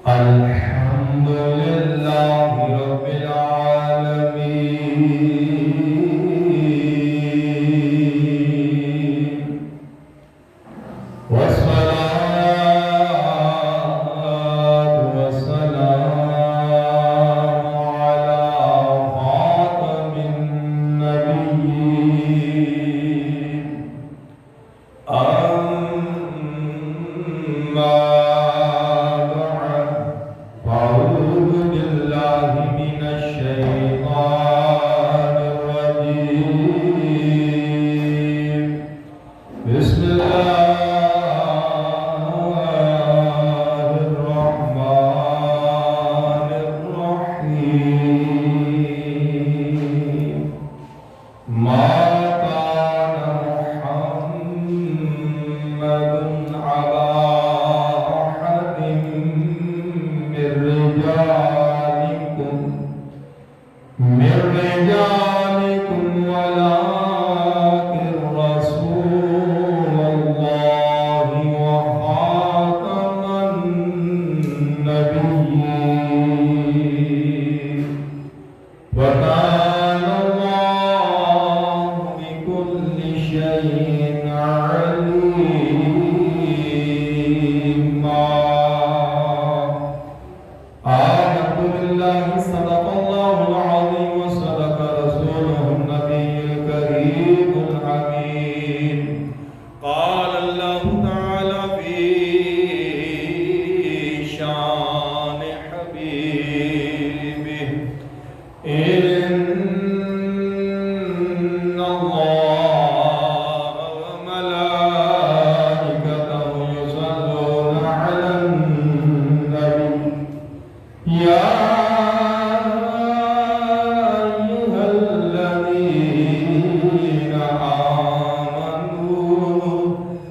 الحمد لله رب العالمين والصلاة والسلام على خاتم النبيين أما أعوذ بالله من الشيطان الرجيم بسم الله الرحمن الرحيم ما كان محمد على أحد من رجالكم ولكن رسول الله وخاتم النبيين وكان الله بكل شيء عليما. آمنت بالله صدق الله العظيم وصدق رسوله النبي الكريم الحميد. قال الله تعالى في شان حبيبه إن الله وملائكته يصلون على النبي يا أيها الذين آمنوا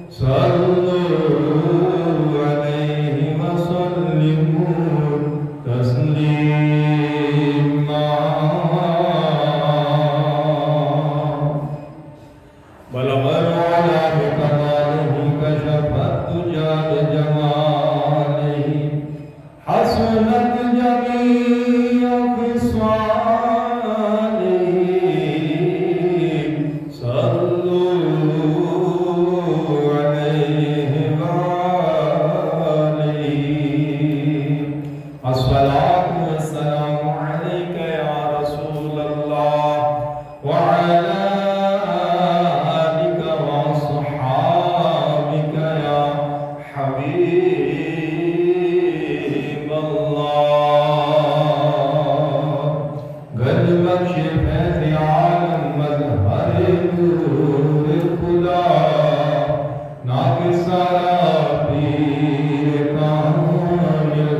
صلوا عليه وسلموا تسليما. بلغ العلا بكماله كشف الدجى بجماله حسنت جميع خصاله صلوا عليه وآله. الصلاة والسلام عليك يا رسول الله وعلى آلك وصحابك يا حبيب الله. گل بخش فیض عالم مظہر نور خدا ناقصارا پیر کامل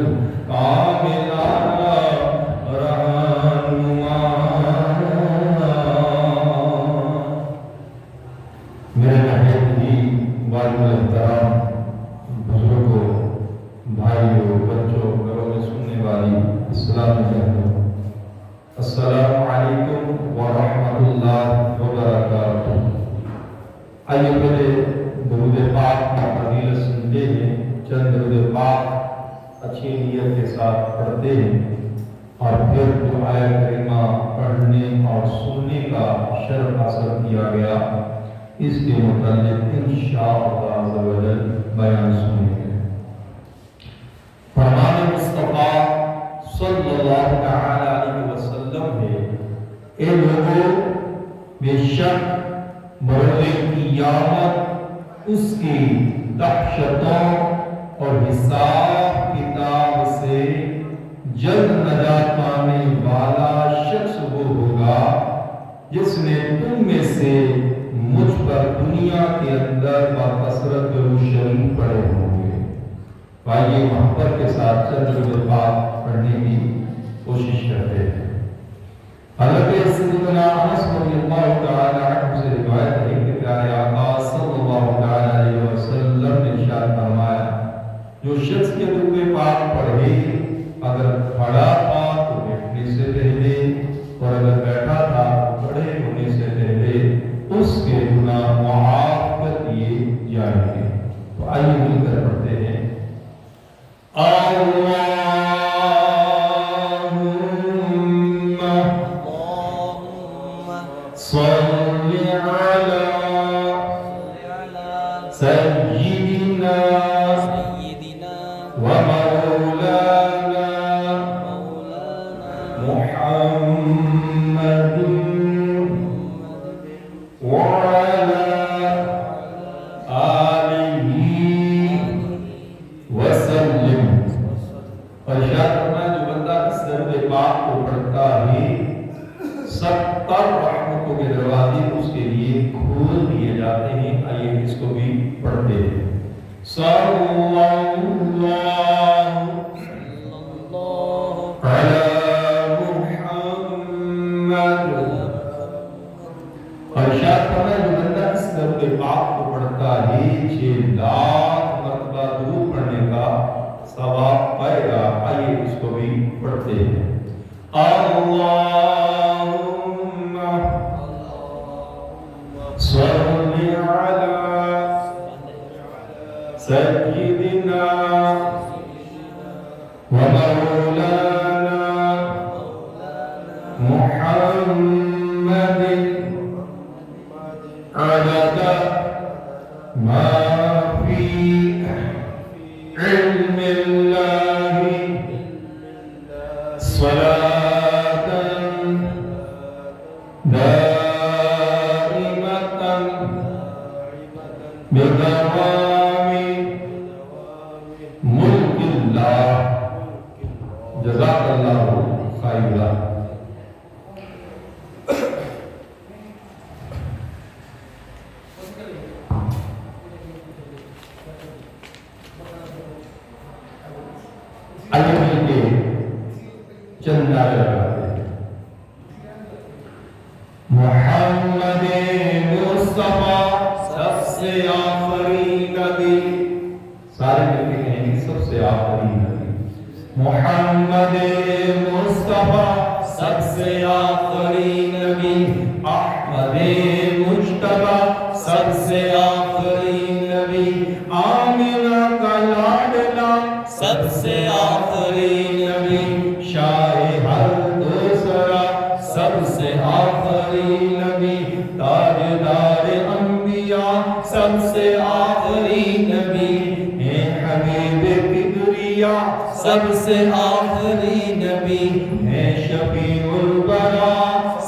کاملارا رہنما. میرے نہایت ہی والد محترم بزرگوں، بھائیوں، بچوں، گھروں میں سننے والی اسلام جہنم، السلام علیکم ورحمۃ اللہ وبرکاتہ. آئیے پہلے درود پاک کی فضیلت سنتے ہیں، چند درود پاک اچھی نیت کے ساتھ پڑھتے ہیں اور پھر جو آیت کریمہ پڑھنے اور سننے کا شرف حاصل کیا گیا اس کے متعلق انشاءاللہ عز و جل بیان سنیں گے. فرمان مصطفیٰ صلی اللہ تعالی علیہ وسلم ہے: اے لوگوں، بے شک بروز قیامت اس کی دہشتوں اور حساب کتاب سے جلد نجات پانے والا شخص وہ ہوگا جس نے تم میں سے مجھ پر دنیا کے اندر بکثرت درود شریف پڑھے ہوں گے. آئیے محبت کے ساتھ چند درود پاک پڑھنے کی کوشش کرتے ہیں. حضرت سیدنا انس رضی اللہ تعالی عنہ سے روایت ہے کہ پیارے آقا صلی اللہ تعالی علیہ وسلم نے ارشاد فرمایا: جو شخص کے درود پاک پڑھے اگر کھڑا تھا تو بیٹھنے سے پہلے اور اگر بیٹھا تھا تو کھڑے ہونے سے پہلے اس کے گناہ معاف کر دیے جائیں گے. تو آئیے مل کر پڑھتے ہیں. اللہ ومولانا محمد وعلى آلہ وسلم۔ اور ارشاد فرمایا جو بندہ اس درود پاک کو پڑھتا ہے 70 رحمتوں کے دروازے اس کے لیے کھول دیے جاتے ہیں۔ آئیے اس کو بھی پڑھتے ہیں۔ صلی اللہ علی محمد۔ اور ارشاد فرمایا جو بندہ اس درود پاک کو پڑھتا ہے 6 لاکھ مرتبہ درود پڑھنے کا ثواب پائے گا۔ آئیے اس کو بھی پڑھتے ہیں۔ اللہم صلی علی سیدنا ومولانا محمد عدد ما فی علم اللہ صلاة دائمة بدوام ملک اللہ۔ جزاک اللہ خیرا۔ آئیے مل کے چند نعرے لگاتے ہیں۔ محمد مصطفیٰ سب سے آخری نبی، سارے مل کے کہیں گے سب سے آخری نبی۔ محمد مصطفیٰ سب سے آخری نبی، احمد مجتبیٰ سب سے آخری نبی، آمنہ کا لاڈلا سب سے آخری نبی، شاہ ہر دوسرا سب سے آخری نبی، تاجدار انبیاء سب سے آخری نبی، اے حبیب کبریا سب سے آخری نبی، اے شفیع البرا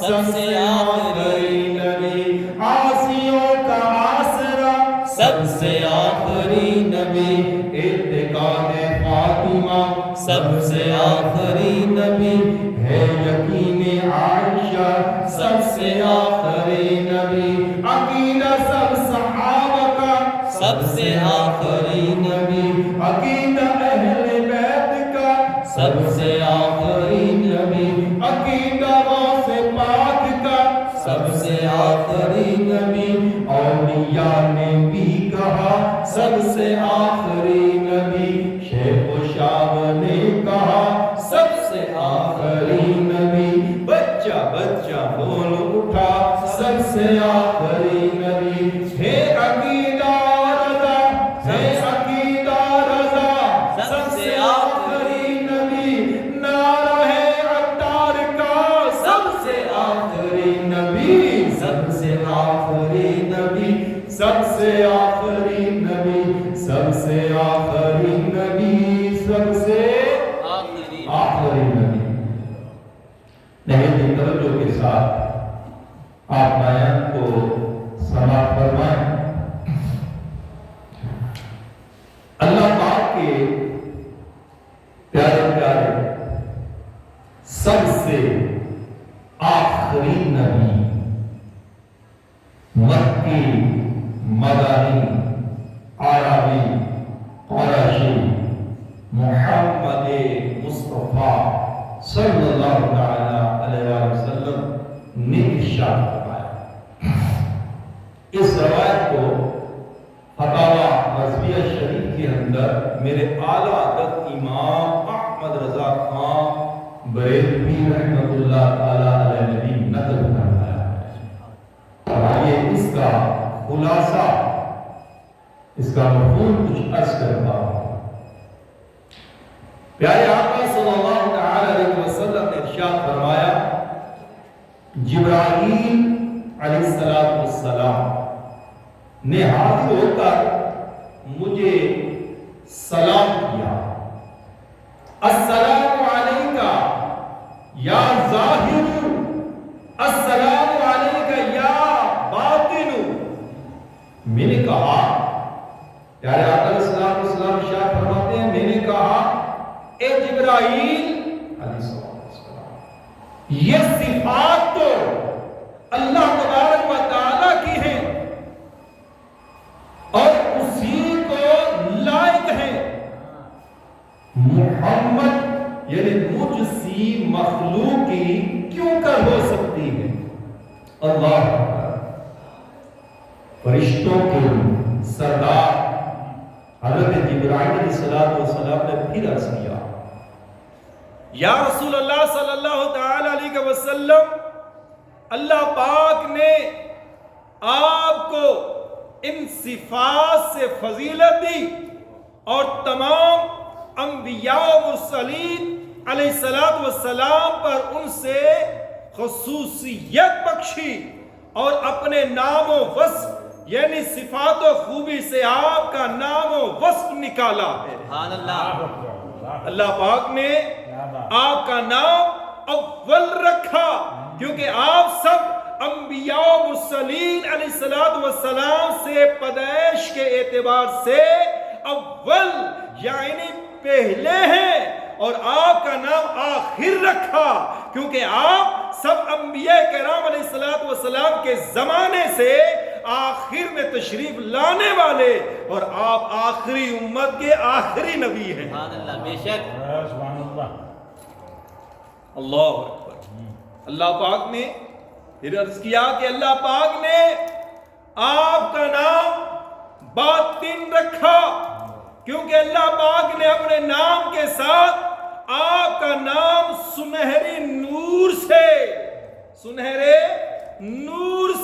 سب سے آخری نبی، عاصیوں کا آسرا سب سے آخری نبی، اعتقاد فاطمہ سب سے آخری نبی، ہے یقین عائشہ سب سے آخری نبی، عقیدہ سب صحابہ کا سب سے آخری نبی، عقیدہ اہل بیت کا سب سے آخری نبی، عقیدہ غوث پاک کا سب سے آخری نبی، اولیاء نے بھی کہا سب سے آخری نبی، شیخ و شاب نے کہا سب سے آخری نبی، بچہ بچہ بول اٹھا سب سے آخری نبی، ہے عقیدہ رضا ہے عقیدہ رضا سب سے آخری نبی، نعرہ ہے عطار کا سب سے آخری نبی، سب سے آخری نبی، سب سے آخری نبی، سب سے آخری نبی، سب سے آخری نبی۔ نہایت توجہ کے ساتھ آپ بیان کو سماعت فرمائیں۔ اللہ پاک کے پیارے پیارے سب سے آخری نبی، مکی، مدنی، عربی، قریشی، محمد مصطفیٰ صلی اللہ علیہ وسلم نے ارشاد فرمایا۔ اس روایت کو فتاوی رضویہ شریف کے اندر میرے اعلیٰ حضرت امام احمد رضا خان بریلوی رحمۃ اللہ تعالی علیہ نے نقل فرمایا ہے۔ آئیے اس کا خلاصہ، اس کا مفہوم کچھ عرض کرتا ہوں۔ پیارے آقا صلی اللہ علیہ وسلم نے ارشاد فرمایا، جبرائیل علیہ السلام نے حاضر ہو کر مجھے سلام کیا، السلام علیکا یا ظاہر، السلام علیکا یا باطن۔ میں نے کہا، پیارے آقا علیہ السلام شاہ فرماتے ہیں، میں نے کہا اے جبرائیل علیہ السلام، یہ صفات تو اللہ تبارک و تعالیٰ کی ہیں اور اسی کو لائق ہے، محمد یعنی مجھ سی مخلوق کی کیوں کر ہو سکتی ہے؟ اللہ فرشتوں کے سردار حضرت جبرائیل علیہ السلام نے پھر عرض کیا، یا رسول اللہ صلی اللہ تعالی علیہ وسلم، اللہ پاک نے آپ کو ان صفات سے فضیلت دی اور تمام انبیاء و مرسلین علیہ السلام پر ان سے خصوصیت بخشی اور اپنے نام و وصف یعنی صفات و خوبی سے آپ کا نام و وصف نکالا ہے۔ سبحان اللہ۔ اللہ پاک نے آپ کا نام اول رکھا کیونکہ آپ سب انبیاء و مرسلین علیہ السلام سے پیدائش کے اعتبار سے اول یعنی پہلے ہیں، اور آپ کا نام آخر رکھا کیونکہ آپ سب انبیاء کرام علیہ السلام کے زمانے سے آخر میں تشریف لانے والے اور آپ آخری امت کے آخری نبی ہیں۔ سبحان اللہ، بے شک۔ سبحان اللہ۔ اللہ اکبر۔ اللہ پاک نے پھر عرض کیا کہ اللہ پاک نے آپ کا نام باطن رکھا کیونکہ اللہ پاک نے اپنے نام کے ساتھ آپ کا نام سنہری نور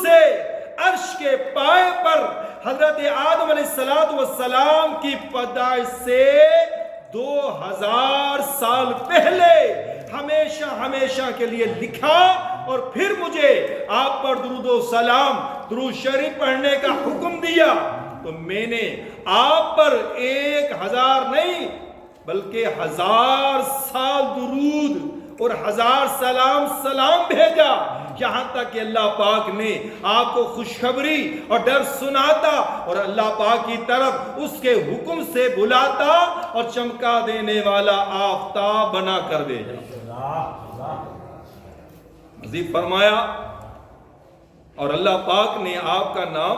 سے عرش کے پائے پر حضرت آدم علیہ السلام کی پیدائش سے 2000 سال پہلے ہمیشہ کے لیے لکھا، اور پھر مجھے آپ پر درود و سلام درود شریف پڑھنے کا حکم دیا، تو میں نے آپ پر 1000 نہیں بلکہ 1000 سال درود اور 1000 سلام بھیجا، یہاں تک کہ اللہ پاک نے آپ کو خوشخبری اور ڈر سناتا اور اللہ پاک کی طرف اس کے حکم سے بلاتا اور چمکا دینے والا آفتاب بنا کر بھیجا۔ مزید فرمایا، اور اللہ پاک نے آپ کا نام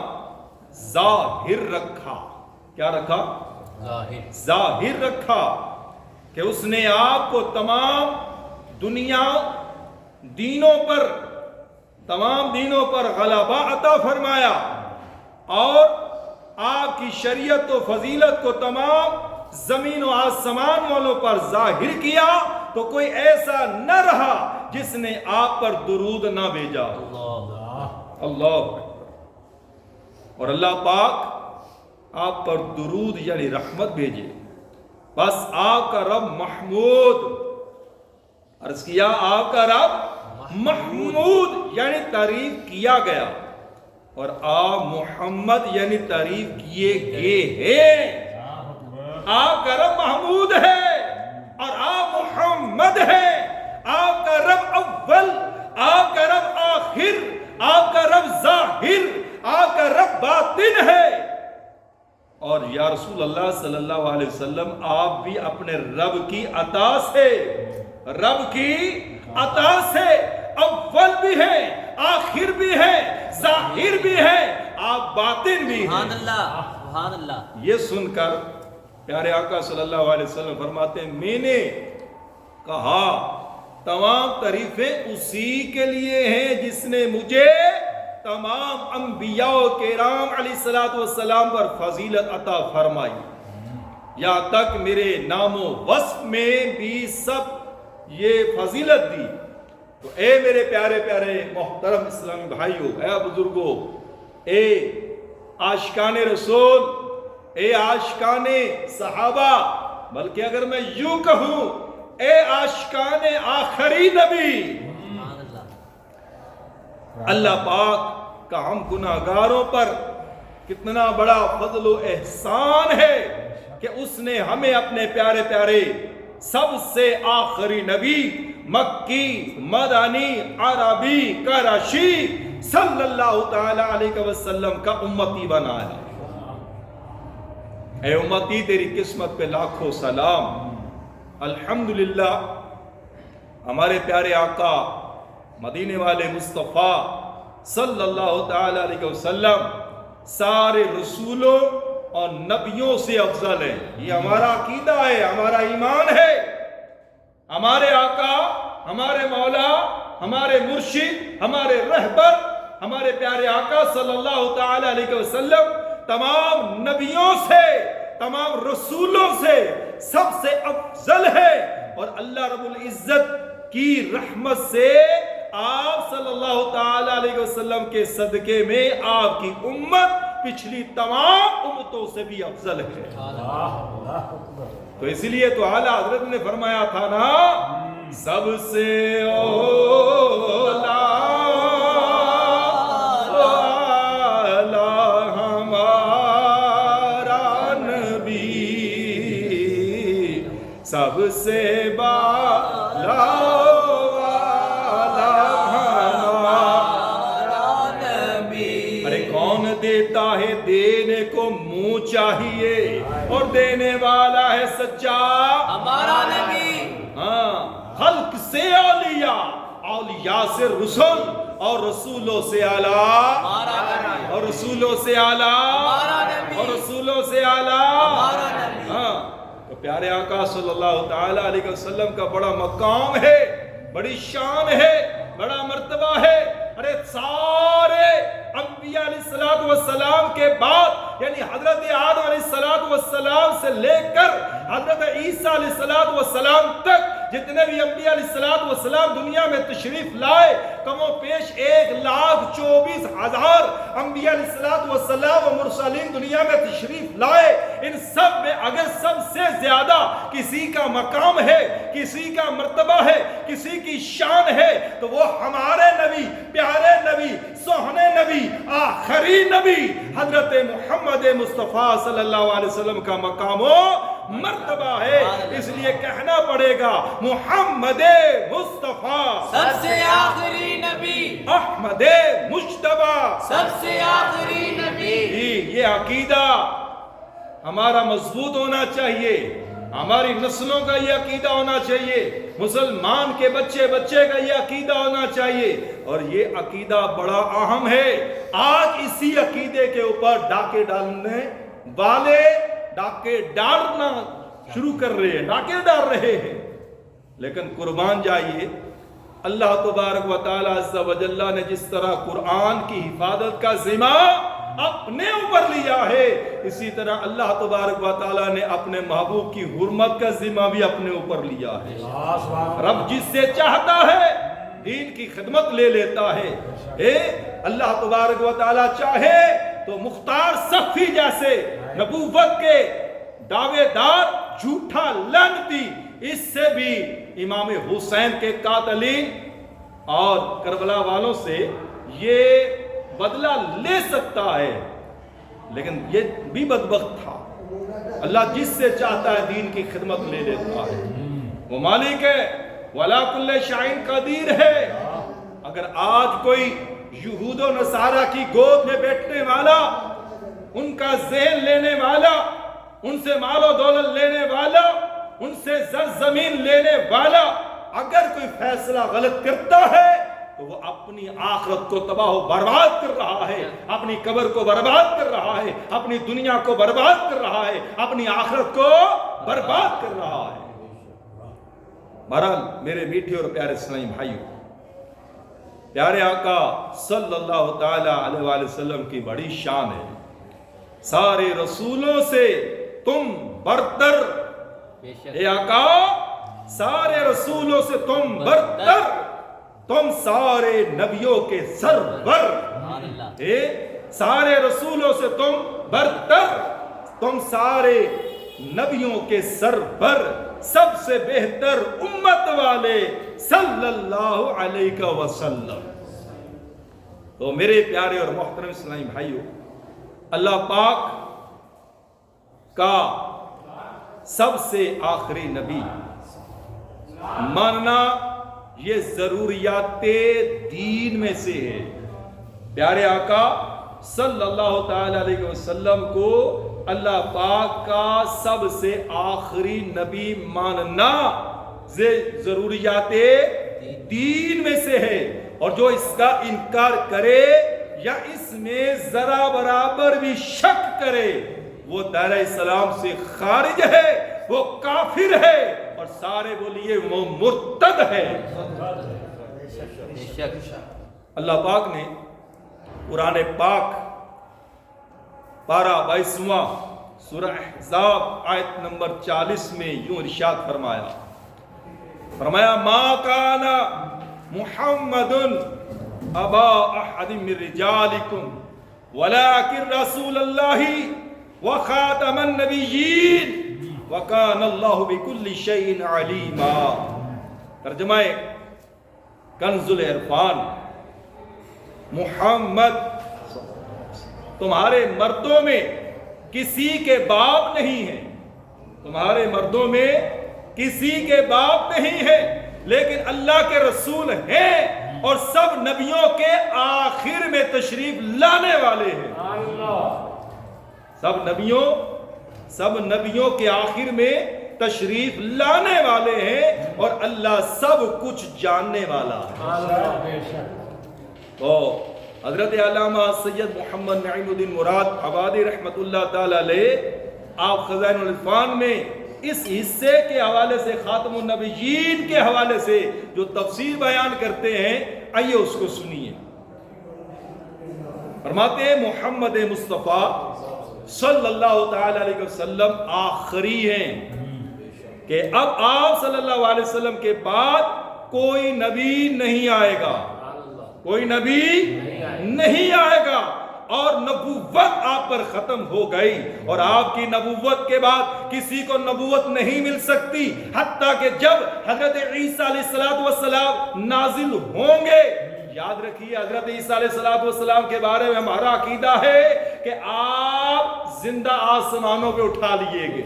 ظاہر رکھا۔ کیا رکھا؟ ظاہر رکھا کہ اس نے آپ کو تمام دینوں پر غلبہ عطا فرمایا اور آپ کی شریعت و فضیلت کو تمام زمین و آسمان والوں پر ظاہر کیا، تو کوئی ایسا نہ رہا جس نے آپ پر درود نہ بھیجا۔ اللہ اور اللہ پاک آپ پر درود یعنی رحمت بھیجے، بس آپ کا رب محمود، عرض کیا آپ کا رب محمود یعنی تعریف کیا گیا، اور آپ محمد یعنی تعریف کیے گئے ہیں۔ آپ کا رب محمود ہے اور آپ محمد ہے، آپ کا رب اول، آپ کا رب آخر، آپ کا رب ظاہر، آپ کا رب باطن ہے۔ اور یا رسول اللہ صلی اللہ علیہ وسلم، آپ بھی اپنے رب کی عطا سے اول بھی ہے، آخر بھی ہے، ظاہر بھی ہے، آپ باطن بھی ہیں۔ سبحان اللہ، سبحان اللہ۔ یہ سن کر پیارے آقا صلی اللہ علیہ وسلم فرماتے ہیں، میں نے کہا تمام تعریفیں اسی کے لیے ہیں جس نے مجھے تمام انبیاء کرام علیہ السلام پر فضیلت عطا فرمائی، یہاں تک میرے نام و وصف میں بھی سب یہ فضیلت دی۔ تو اے میرے پیارے محترم اسلامی بھائیوں، اے بزرگوں، اے عاشقان رسول، اے عاشقان صحابہ، بلکہ اگر میں یوں کہوں اے عاشقان آخری نبی، اللہ پاک کا ہم گناہگاروں پر کتنا بڑا فضل و احسان ہے کہ اس نے ہمیں اپنے پیارے سب سے آخری نبی مکی مدنی عربی قریشی صلی اللہ تعالی علیہ وسلم کا امتی بنایا۔ اے امتی تیری قسمت پہ لاکھوں سلام۔ الحمدللہ ہمارے پیارے آقا مدینے والے مصطفیٰ صلی اللہ تعالی علیہ وسلم سارے رسولوں اور نبیوں سے افضل ہے۔ یہ ہمارا عقیدہ ہے، ہمارا ایمان ہے۔ ہمارے آقا، ہمارے مولا، ہمارے مرشد، ہمارے رہبر، ہمارے پیارے آقا صلی اللہ تعالی علیہ وسلم تمام نبیوں سے، تمام رسولوں سے سب سے افضل ہے، اور اللہ رب العزت کی رحمت سے آپ صلی اللہ تعالی علیہ وسلم کے صدقے میں آپ کی امت پچھلی تمام امتوں سے بھی افضل ہے۔ تو اس لیے تو اعلیٰ حضرت نے فرمایا تھا نا، سب سے اولا ہمارا نبی، سب سے بالا دیتا ہے، دینے کو منہ چاہیے، اور دینے والا ہے سچا ہمارا نبی۔ ہاں، خلق سے اولیاء، اولیاء سے رسول، اور رسولوں سے اعلیٰ، ہمارا نبی، اور رسولوں سے اعلیٰ، ہمارا نبی، اور رسولوں سے اعلیٰ، ہمارا نبی۔ ہاں، تو پیارے آقا صلی اللہ تعالی علیہ وسلم کا بڑا مقام ہے، بڑی شان ہے، بڑا مرتبہ ہے۔ ارے سارے انبیاء علیہ السلام کے بعد، یعنی حضرت آدم علیہ السلام سے لے کر حضرت عیسیٰ علیہ السلام تک جتنے بھی انبیاء علیہ السلام دنیا میں تشریف لائے، کم و بیش 1,24,000 انبیاء علیہ السلام و مرسلین دنیا میں تشریف لائے۔ ان سب میں اگر سب سے زیادہ کسی کا مقام ہے، کسی کا مرتبہ ہے، کسی کی شان ہے، تو وہ ہمارے نبی، پیارے نبی، سوہنے نبی، آخری نبی حضرت محمد مصطفیٰ صلی اللہ علیہ وسلم کا مقام و مرتبہ ہے۔ اس لیے کہنا پڑے گا محمد مصطفیٰ سب سے آخری نبی، احمد مجتبی سب سے آخری نبی۔ یہ عقیدہ ہمارا مضبوط ہونا چاہیے، ہماری نسلوں کا یہ عقیدہ ہونا چاہیے، مسلمان کے بچے بچے کا یہ عقیدہ ہونا چاہیے، اور یہ عقیدہ بڑا اہم ہے۔ آج اسی عقیدے کے اوپر ڈاکے ڈالنے والے ڈاکے ڈالنا شروع کر رہے ہیں، ڈاکے ڈال رہے ہیں، لیکن قربان جائیے، اللہ تبارک و تعالی عز و جل نے جس طرح قرآن کی حفاظت کا ذمہ اپنے اوپر لیا ہے، اسی طرح اللہ تبارک و تعالی نے اپنے محبوب کی حرمت کا ذمہ بھی اپنے اوپر لیا ہے۔ رب جس سے چاہتا ہے دین کی خدمت لے لیتا ہے۔ اللہ تبارک و تعالی چاہے تو مختار صفی جیسے نبوت کے دعوے دار جھوٹا لعنتی، اس سے بھی امام حسین کے قاتلین اور کربلا والوں سے یہ بدلہ لے سکتا ہے، لیکن یہ بھی بدبخت تھا۔ اللہ جس سے چاہتا ہے دین کی خدمت لے لیتا ہے، وہ مالک ہے، وَلَا كُلَّ شَيْءٍ قدیر ہے۔ اگر آج کوئی یہود و نصارہ کی گود میں بیٹھنے والا، ان کا ذہن لینے والا، ان سے مال و دولت لینے والا، ان سے زمین لینے والا اگر کوئی فیصلہ غلط کرتا ہے تو وہ اپنی آخرت کو تباہ و برباد کر رہا ہے، اپنی قبر کو برباد کر رہا ہے، اپنی دنیا کو برباد کر رہا ہے، اپنی آخرت کو برباد کر رہا ہے۔ بہرحال میرے میٹھے اور پیارے اسلامی بھائیوں، پیارے آقا صلی اللہ تعالی علیہ وآلہ وسلم کی بڑی شان ہے، سارے رسولوں سے تم برتر، اے آقا سارے رسولوں سے تم برتر، تم سارے نبیوں کے سرور، سارے رسولوں سے تم برتر، تم سارے نبیوں کے سرور، سب سے بہتر امت والے صلی اللہ علیہ وسلم۔ تو میرے پیارے اور محترم اسلامی بھائیوں، اللہ پاک کا سب سے آخری نبی ماننا یہ ضروریات دین میں سے ہے۔ پیارے آقا صلی اللہ تعالی علیہ وسلم کو اللہ پاک کا سب سے آخری نبی ماننا ضروریات دین میں سے ہے، اور جو اس کا انکار کرے یا اس میں ذرا برابر بھی شک کرے وہ دائرہ اسلام سے خارج ہے، وہ کافر ہے، اور سارے بولیے وہ مرتد ہے۔ اللہ پاک نے قرآن پاک پارہ 22واں سورہ احزاب آیت نمبر 40 میں یوں ارشاد فرمایا ما کان محمد ابا احد من رجالکم ولکن رسول اللہ وخاتم النبیین وکان اللہ بکل شیء علیما۔ ترجمہ کنز العرفان، محمد تمہارے مردوں میں کسی کے باپ نہیں ہے، تمہارے مردوں میں کسی کے باپ نہیں ہے، لیکن اللہ کے رسول ہیں اور سب نبیوں کے آخر میں تشریف لانے والے ہیں۔ سب نبیوں کے آخر میں تشریف لانے والے ہیں، اور اللہ سب کچھ جاننے والا ہے۔ تو حضرت علامہ سید محمد نعیم الدین مراد آبادی رحمت اللہ تعالی علیہ آپ خزائن العرفان میں اس حصے کے حوالے سے، خاتم النبیین کے حوالے سے جو تفسیر بیان کرتے ہیں، آئیے اس کو سنیے۔ فرماتے ہیں محمد مصطفیٰ صلی اللہ تعالی علیہ وسلم آخری ہیں، کہ اب آپ صلی اللہ علیہ وسلم کے بعد کوئی نبی نہیں آئے گا، کوئی نبی نہیں آئے گا، اور نبوت آپ پر ختم ہو گئی، اور آپ کی نبوت کے بعد کسی کو نبوت نہیں مل سکتی، حتیٰ کہ جب حضرت عیسیٰ علیہ السلام نازل ہوں گے۔ یاد رکھیے حضرت عیسیٰ علیہ السلام کے بارے میں ہمارا عقیدہ ہے کہ آپ زندہ آسمانوں پہ اٹھا لیے گے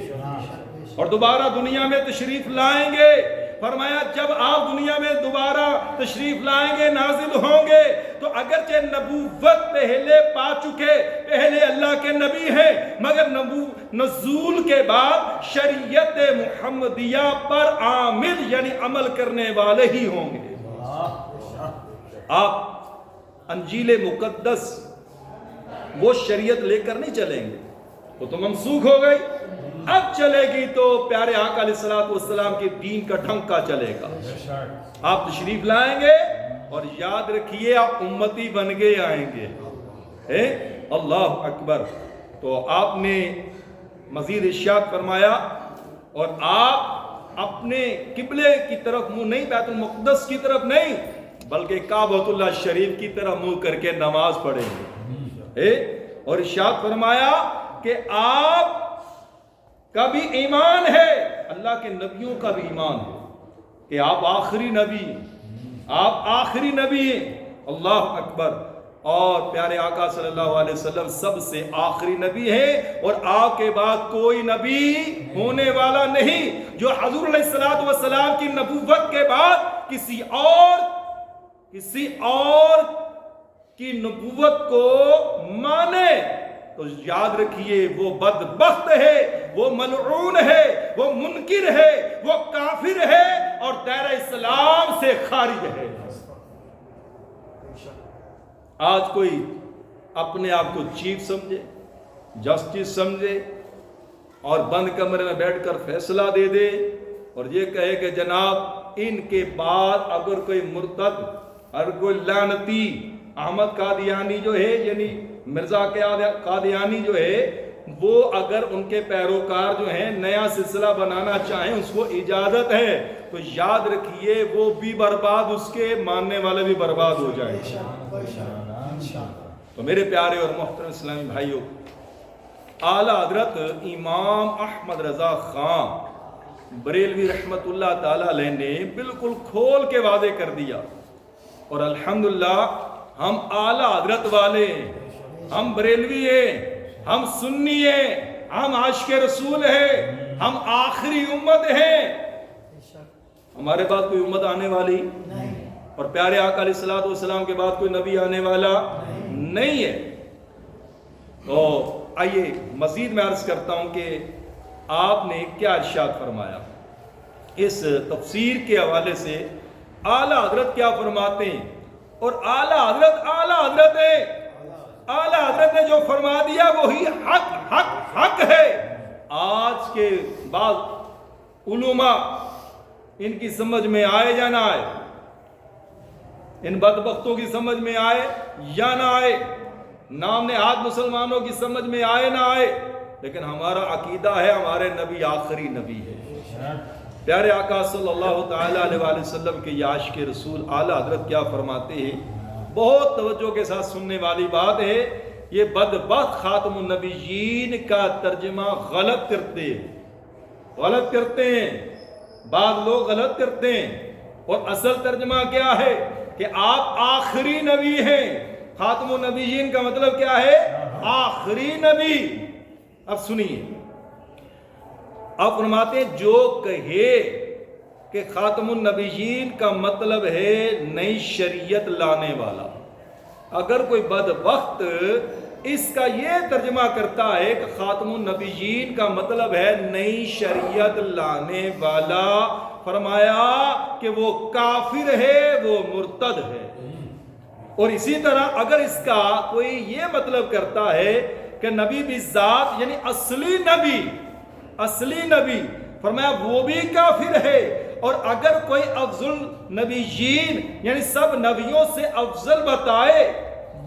اور دوبارہ دنیا میں تشریف لائیں گے۔ فرمایا جب آپ دنیا میں دوبارہ تشریف لائیں گے، نازل ہوں گے، تو اگرچہ نبوت پہلے پا چکے، پہلے اللہ کے نبی ہیں، مگر نزول کے بعد شریعت محمدیہ پر عامل یعنی عمل کرنے والے ہی ہوں گے۔ آپ انجیل مقدس وہ شریعت لے کر نہیں چلیں گے، وہ تو منسوخ ہو گئی، اب چلے گی تو پیارے آقا علیہ السلام کے دین کا ڈھنکا چلے گا۔ آپ تشریف لائیں گے اور یاد رکھیے آپ امتی بن کے آئیں گے۔ اللہ اکبر۔ تو آپ نے مزید ارشاد فرمایا، اور آپ اپنے قبلے کی طرف منہ نہیں، بیت المقدس کی طرف نہیں، بلکہ کعبۃ اللہ شریف کی طرف منہ کر کے نماز پڑھیں گے۔ اور ارشاد فرمایا کہ آپ کا بھی ایمان ہے، اللہ کے نبیوں کا بھی ایمان ہے کہ آپ آخری نبی ہیں، آپ آخری نبی ہیں۔ اللہ اکبر۔ اور پیارے آقا صلی اللہ علیہ وسلم سب سے آخری نبی ہیں، اور آپ کے بعد کوئی نبی ہونے والا نہیں جو حضور علیہ السلام کی نبوت کے بعد کسی اور کی نبوت کو مانے، تو یاد رکھیے وہ بدبخت ہے، وہ ملعون ہے، وہ منکر ہے، وہ کافر ہے، اور دائرہ اسلام سے خارج ہے۔ آج کوئی اپنے آپ کو چیف سمجھے، جسٹس سمجھے، اور بند کمرے میں بیٹھ کر فیصلہ دے دے، اور یہ کہے کہ جناب ان کے بعد اگر کوئی مرتد، اگر کوئی لعنتی احمد قادیانی جو ہے، یعنی مرزا قادیانی جو ہے، وہ اگر ان کے پیروکار جو ہیں نیا سلسلہ بنانا چاہیں، اس کو اجازت ہے، تو یاد رکھیے وہ بھی برباد، اس کے ماننے والے بھی برباد ہو جائیں۔ تو میرے پیارے اور محترم اسلامی بھائیوں، اعلیٰ حضرت امام احمد رضا خان بریلوی رحمت اللہ تعالی علیہ نے بالکل کھول کے واضح کر دیا، اور الحمدللہ ہم اعلیٰ حضرت والے ہیں، ہم بریلوی ہیں، ہم سنی ہیں، ہم عاشق رسول ہیں، ہم آخری امت ہیں۔ ہمارے بعد کوئی امت آنے والی اور پیارے آقا علیہ الصلوۃ والسلام کے بعد کوئی نبی آنے والا نہیں ہے. تو آئیے مزید میں عرض کرتا ہوں کہ آپ نے کیا ارشاد فرمایا. اس تفسیر کے حوالے سے اعلیٰ حضرت کیا فرماتے ہیں, اور اعلیٰ حضرت نے جو فرما دیا وہی حق ہے. آج کے بعض علماء ان کی سمجھ میں آئے یا نہ آئے, ان بدبختوں کی سمجھ میں آئے یا نہ آئے, نام نہاد مسلمانوں کی سمجھ میں آئے نہ آئے, لیکن ہمارا عقیدہ ہے ہمارے نبی آخری نبی ہے. پیارے آقا صلی اللہ تعالیٰ علیہ وآلہ وسلم کے عاشق رسول اعلیٰ حضرت کیا فرماتے ہیں, بہت توجہ کے ساتھ سننے والی بات ہے. یہ بدبخت خاتم النبیین کا ترجمہ غلط کرتے ہیں, بعض لوگ غلط کرتے ہیں, اور اصل ترجمہ کیا ہے کہ آپ آخری نبی ہیں. خاتم النبیین کا مطلب کیا ہے؟ آخری نبی. اب سنیے, آپ فرماتے ہیں جو کہے کہ خاتم النبیین کا مطلب ہے نئی شریعت لانے والا, اگر کوئی بدبخت اس کا یہ ترجمہ کرتا ہے کہ خاتم النبیین کا مطلب ہے نئی شریعت لانے والا, فرمایا کہ وہ کافر ہے, وہ مرتد ہے. اور اسی طرح اگر اس کا کوئی یہ مطلب کرتا ہے کہ نبی بالذات یعنی اصلی نبی, فرمایا وہ بھی کافر ہے. اور اگر کوئی افضل نبیین یعنی سب نبیوں سے افضل بتائے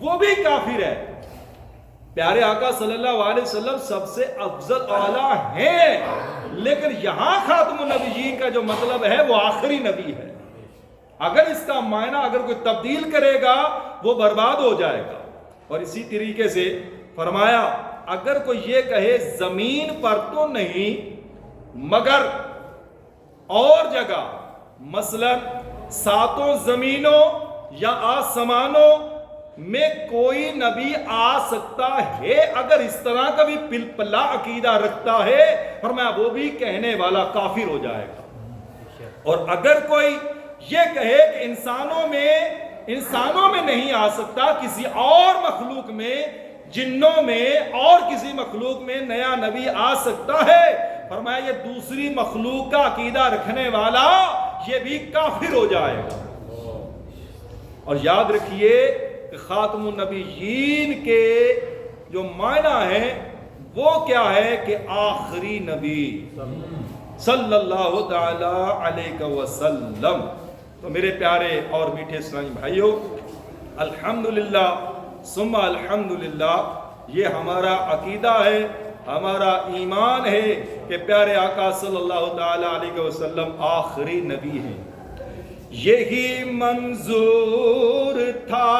وہ بھی کافر ہے. پیارے آقا صلی اللہ علیہ وسلم سب سے افضل اعلیٰ ہیں, لیکن یہاں خاتم النبیین کا جو مطلب ہے وہ آخری نبی ہے. اگر اس کا معنی اگر کوئی تبدیل کرے گا وہ برباد ہو جائے گا. اور اسی طریقے سے فرمایا اگر کوئی یہ کہے زمین پر تو نہیں مگر اور جگہ, مثلا ساتوں زمینوں یا آسمانوں میں کوئی نبی آ سکتا ہے, اگر اس طرح کا بھی پلپلا عقیدہ رکھتا ہے, فرمایا وہ بھی کہنے والا کافر ہو جائے گا. اور اگر کوئی یہ کہے کہ انسانوں میں نہیں آ سکتا, کسی اور مخلوق میں, جنوں میں اور کسی مخلوق میں نیا نبی آ سکتا ہے, فرمایا یہ دوسری مخلوق کا عقیدہ رکھنے والا یہ بھی کافر ہو جائے گا. اور یاد رکھیے کہ خاتم النبیین کے جو معنی ہے وہ کیا ہے کہ آخری نبی صلی اللہ تعالی علیہ وسلم. تو میرے پیارے اور میٹھے اسلامی بھائیوں, الحمدللہ ثم الحمدللہ, یہ ہمارا عقیدہ ہے, ہمارا ایمان ہے کہ پیارے آقا صلی اللہ تعالی علیہ وسلم آخری نبی ہیں. یہی منظور تھا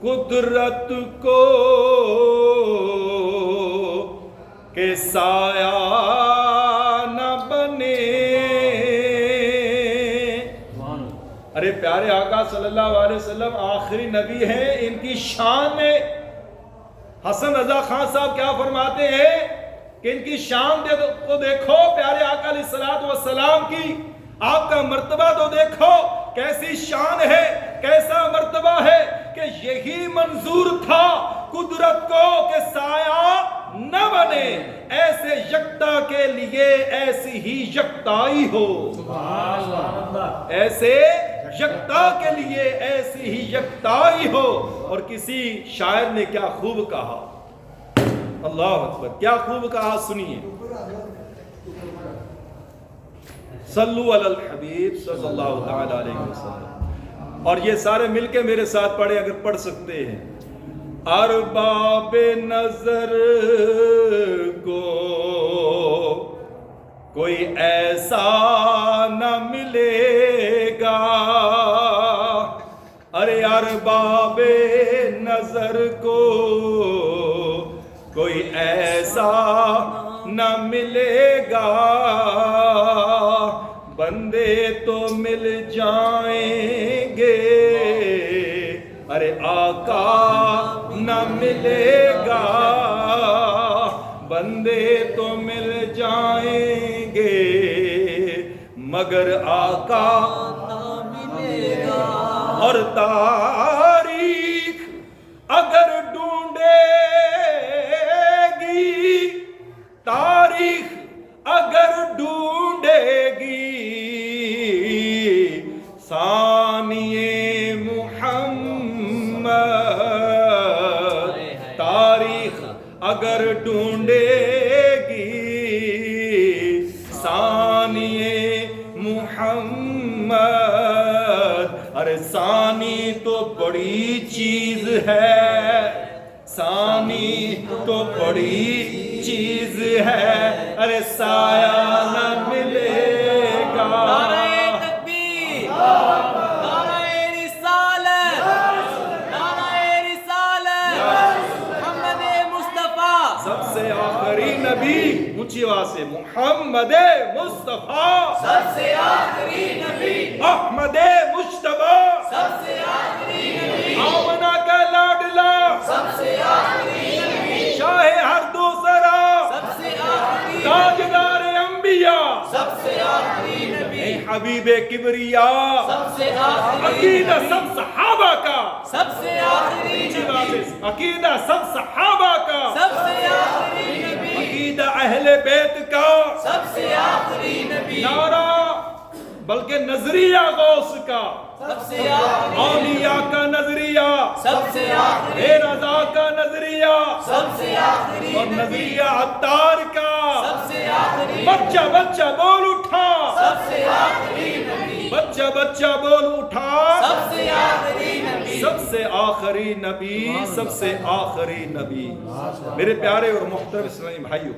قدرت کو کہ سایہ نہ بنے. ارے پیارے آقا صلی اللہ علیہ وسلم آخری نبی ہیں, ان کی شان میں حسن رضا خان صاحب کیا فرماتے ہیں کہ ان کی شان کو دیکھو پیارے آقا علیہ الصلوۃ والسلام کی, آپ کا مرتبہ تو دیکھو کیسی شان ہے, کیسا مرتبہ ہے کہ یہی منظور تھا قدرت کو کہ سایہ نہ بنے, ایسے یکتا کے لیے ایسی ہی یکتائی ہو. ایسے یکتا کے لیے ایسی ہی یکتائی ہو. اور کسی شاعر نے کیا خوب کہا, اللہ اکبر, کیا خوب کہا سنیے, صلو علی الحبیب صلی اللہ تعالی علیہ وسلم. اور یہ سارے مل کے میرے ساتھ پڑھیں اگر پڑھ سکتے ہیں. ارباب نظر کو کوئی ایسا نہ ملے گا, ارے ارباب نظر کو کوئی ایسا نہ ملے گا, بندے تو مل جائیں گے, ارے آقا نہ ملے گا, بندے تو مل جائیں گے, مگر آقا اور تاریخ اگر ڈھونڈے گی، تاریخ اگر ڈھونڈے گی ثانی محمد، تاریخ اگر ڈھونڈے گی ثانی محمد، ارے ثانی تو بڑی چیز ہے، ثانی تو بڑی چیز ہے، ارے سایہ نہ ملے گا۔ نعرہ تکبیر، نعرہ رسالت، نعرہ رسالت، محمد مصطفیٰ سب سے آخری نبی، اونچی آواز سے محمد مصطفیٰ، سب سے آخری نبی، احمد مجتبی، سب سے آخری نبی، آمنہ کا لاڈلا، سب سے آخری نبی، شاہ ہر دوسرا، سب سے آخری، تاجدار انبیاء، سب سے آخری نبی، حبیب کبریا، سب سے آخری عقیدہ نبی، سب صحابہ کا، سب سے آخری اونچی نبی، آواز سے عقیدہ سب صحابہ کا، سب سے آخری نبی، عقیدہ اہل بیت کا، سب سے آخری نبی، نعرہ بلکہ نظریہ غوث کا، سب سے آخری، اولیاء کا نظریہ، سب سے آخری، اے رضا کا نظریہ، سب سے آخری اور نبی، نظریہ عطار کا، سب سے آخری، بچہ بچہ بول اٹھا، سب سے آخری نبی، بچہ بچہ بول اٹھا، سب سے آخری نبی، سب سے آخری نبی، سب سے آخری نبی۔ میرے پیارے اور محترم اسلامی بھائیوں،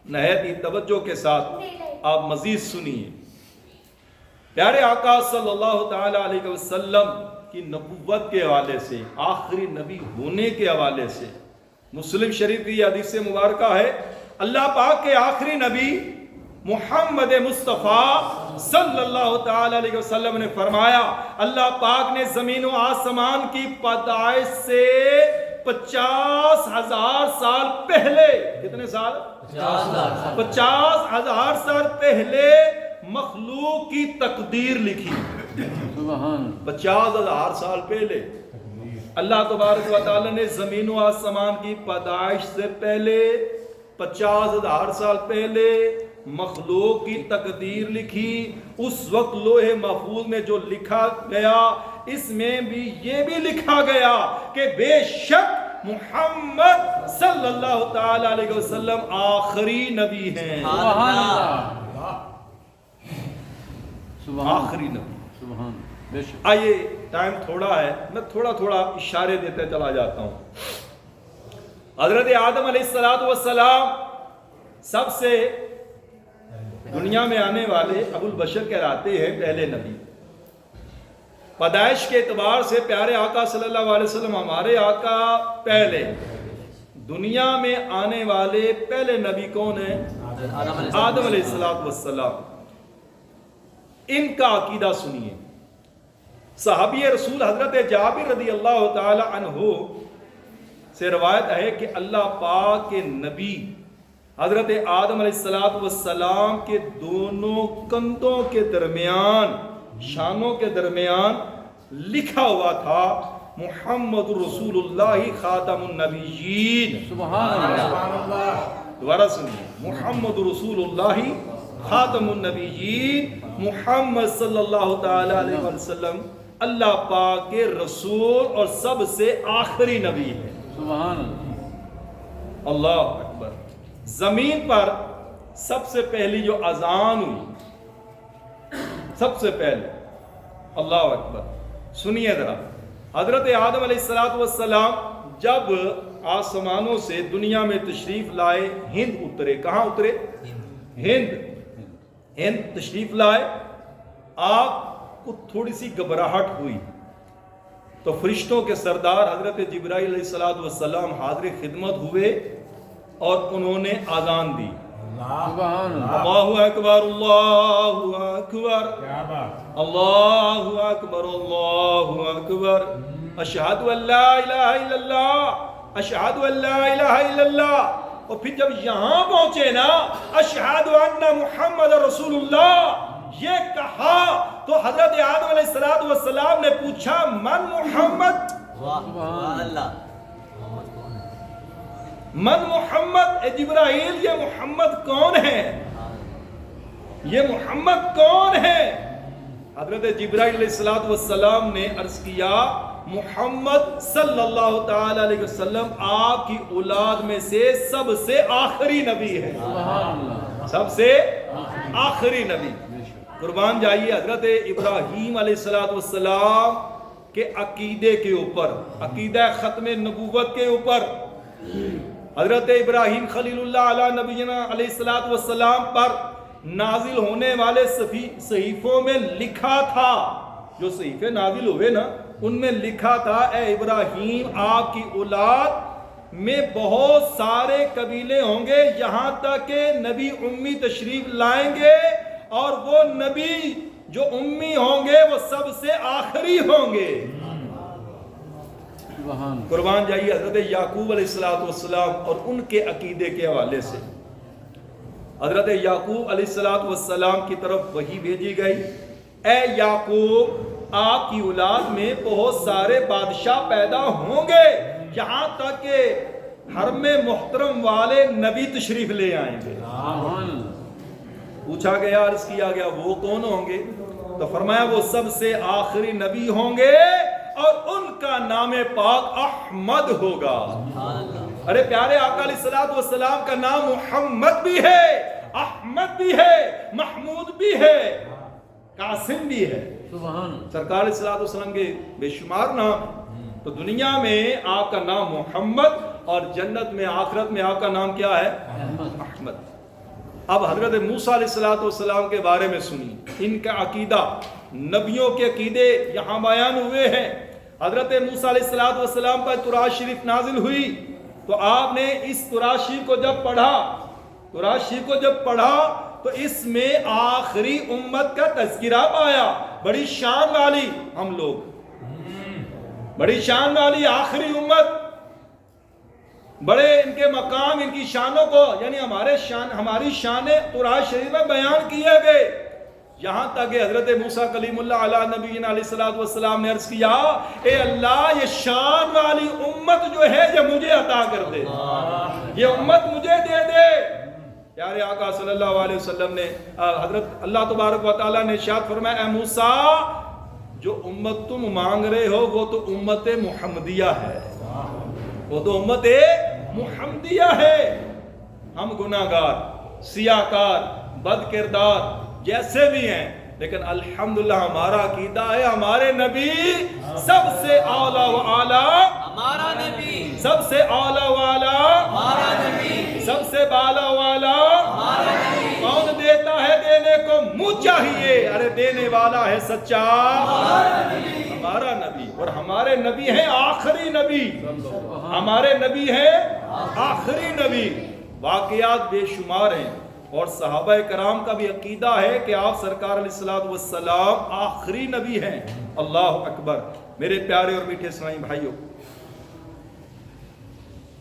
نہایت ہی توجہ کے ساتھ آپ مزید سنیے۔ پیارے آقا صلی اللہ تعالی علیہ وسلم کی نبوت کے حوالے سے، آخری نبی ہونے کے حوالے سے مسلم شریف کی یہ حدیث مبارکہ ہے، اللہ پاک کے آخری نبی محمد مصطفیٰ صلی اللہ تعالی علیہ وسلم نے فرمایا، اللہ پاک نے زمین و آسمان کی پیدائش سے 50,000 سال پہلے، کتنے سال؟ 50,000 سال پہلے مخلوق کی تقدیر لکھی۔ 50,000 سال پہلے اللہ تبارک و تعالی نے زمین و آسمان کی پیدائش سے پہلے 50,000 سال پہلے مخلوق کی تقدیر لکھی۔ اس وقت لوح محفوظ میں جو لکھا گیا، اس میں بھی یہ بھی لکھا گیا کہ بے شک محمد صلی اللہ تعالی علیہ وسلم آخری نبی ہیں، آخری نبی۔ آئیے، ٹائم تھوڑا ہے، میں تھوڑا تھوڑا اشارے دیتے چلا جاتا ہوں۔ حضرت آدم علیہ السلام سب سے دنیا میں آنے والے ابو البشر کہلاتے ہیں، پہلے نبی۔ پیدائش کے اعتبار سے پیارے آقا صلی اللہ علیہ وسلم ہمارے آقا پہلے، دنیا میں آنے والے پہلے نبی کون ہیں؟ آدم علیہ السلام۔ ان کا عقیدہ سنیے۔ صحابی رسول حضرت جابر رضی اللہ تعالی عنہ سے روایت ہے کہ اللہ پاک کے نبی حضرت آدم علیہ السلام کے دونوں کندھوں کے درمیان، شانوں کے درمیان لکھا ہوا تھا محمد رسول اللہ خاتم النبیین۔ سبحان اللہ۔ دوبارہ سنیے، محمد رسول اللہ خاتم النبیین، محمد صلی اللہ تعالی علیہ وسلم اللہ پاک کے رسول اور سب سے آخری نبی ہے۔ سبحان اللہ۔ اللہ اکبر۔ زمین پر سب سے پہلی جو اذان ہوئی، سب سے پہلے، اللہ اکبر، سنیے ذرا، حضرت آدم علیہ السلام جب آسمانوں سے دنیا میں تشریف لائے، ہند اترے۔ کہاں اترے؟ ہند تشریف لائے۔ آپ کو تھوڑی سی گھبراہٹ ہوئی تو فرشتوں کے سردار حضرت جبرائیل علیہ السلام حاضر خدمت ہوئے اور انہوں نے اذان دی۔ سبحان اللہ۔ اللہ اکبر، اللہ اکبر، اللہ اکبر، اللہ اکبر، اشہد ان لا الہ الا اللہ، اشہد ان لا الہ الا اللہ۔ اور پھر جب یہاں پہنچے نا، اشہد ان محمد رسول اللہ، یہ کہا تو حضرت آدم علیہ السلام نے پوچھا من محمد، سبحان اللہ، من محمد، اے جبرائیل یہ محمد کون ہے؟ یہ محمد کون ہے؟ حضرت جبرائیل علیہ السلام نے عرض کیا محمد صلی اللہ تعالی علیہ وسلم آپ کی اولاد میں سے سب سے آخری نبی ہے، سب سے آخری نبی۔ قربان جائیے حضرت ابراہیم علیہ السلام کے عقیدے کے اوپر، عقیدہ ختم نبوت کے اوپر حضرت ابراہیم خلیل اللہ علیہ نبینا علیہ السلام پر نازل ہونے والے صحیفوں میں لکھا تھا، جو صحیفے نازل ہوئے نا ان میں لکھا تھا اے ابراہیم آپ کی اولاد میں بہت سارے قبیلے ہوں گے، یہاں تک کہ نبی امی تشریف لائیں گے اور وہ نبی جو امی ہوں گے وہ سب سے آخری ہوں گے۔ قربان جائیے حضرت یعقوب علیہ السلام اور ان کے عقیدے کے حوالے سے حضرت یعقوب علیہ السلام کی طرف وحی بھیجی گئی، اے یعقوب آپ کی اولاد میں بہت سارے بادشاہ پیدا ہوں گے، یہاں تک کہ حرم محترم والے نبی تشریف لے آئیں گے۔ پوچھا گیا، عرض کیا گیا وہ کون ہوں گے؟ تو فرمایا وہ سب سے آخری نبی ہوں گے اور ان کا نام پاک احمد ہوگا۔ ارے پیارے آقا علیہ السلام کا نام محمد بھی ہے، احمد بھی ہے، محمود بھی ہے، قاسم بھی ہے۔ سرکار علیہ السلام کے بے شمار نام، تو دنیا میں آپ کا نام محمد اور جنت میں آخرت میں آپ کا نام کیا ہے؟ احمد۔ اب حضرت موسیٰ علیہ السلام کے بارے میں سنی، ان کا عقیدہ، نبیوں کے عقیدے یہاں بیان ہوئے ہیں۔ حضرت موسیٰ علیہ السلام پر تورات شریف نازل ہوئی تو آپ نے اس تورات شریف کو جب پڑھا تو اس میں آخری امت کا تذکرہ پایا، بڑی شان والی ہم لوگ، بڑی شان والی آخری امت، بڑے ان کے مقام، ان کی شانوں کو یعنی ہماری شانیں قرآن شریف میں بیان کیے گئے، یہاں تک کہ حضرت موسیٰ کلیم اللہ علیہ نبینا علیہ السلام نے عرض کیا اے اللہ یہ شان والی امت جو ہے یہ مجھے عطا کر دے، یہ امت مجھے دے دے۔ پیارے آقا صلی اللہ علیہ وسلم نے حضرت اللہ تبارک و تعالیٰ نے ارشاد فرمایا اے موسیٰ جو امت تم مانگ رہے ہو وہ تو امت محمدیہ ہے، وہ تو امت محمدیہ ہے۔ ہم گناہگار، سیاہکار، بد کردار جیسے بھی ہیں، لیکن الحمدللہ ہمارا عقیدہ ہے ہمارے نبی سب سے اعلیٰ و اعلیٰ، ہمارا نبی سب سے اعلیٰ و اعلیٰ، ہمارا نبی سب سے بالا والا، ہمارا نبی کون دیتا ہے دینے کو منہ چاہیے، ارے دینے والا ہے سچا ہمارا نبی، اور ہمارے نبی ہیں آخری نبی، ہمارے نبی ہیں آخری نبی۔ واقعات بے شمار ہیں اور صحابہ کرام کا بھی عقیدہ ہے کہ آپ سرکار علیہ السلام آخری نبی ہیں۔ اللہ اکبر۔ میرے پیارے اور میٹھے اسلامی بھائیوں،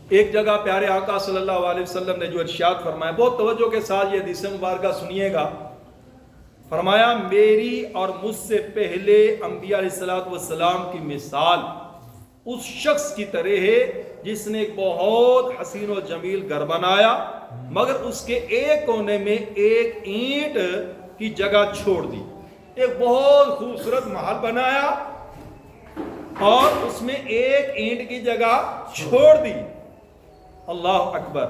ایک جگہ پیارے آقا صلی اللہ علیہ وسلم نے جو ارشاد فرمایا، بہت توجہ کے ساتھ یہ حدیث مبارکہ سنیے گا، فرمایا میری اور مجھ سے پہلے انبیاء علیہ السلام کی مثال اس شخص کی طرح ہے جس نے ایک بہت حسین و جمیل گھر بنایا مگر اس کے ایک کونے میں ایک اینٹ کی جگہ چھوڑ دی، ایک بہت خوبصورت محل بنایا اور اس میں ایک اینٹ کی جگہ چھوڑ دی۔ اللہ اکبر۔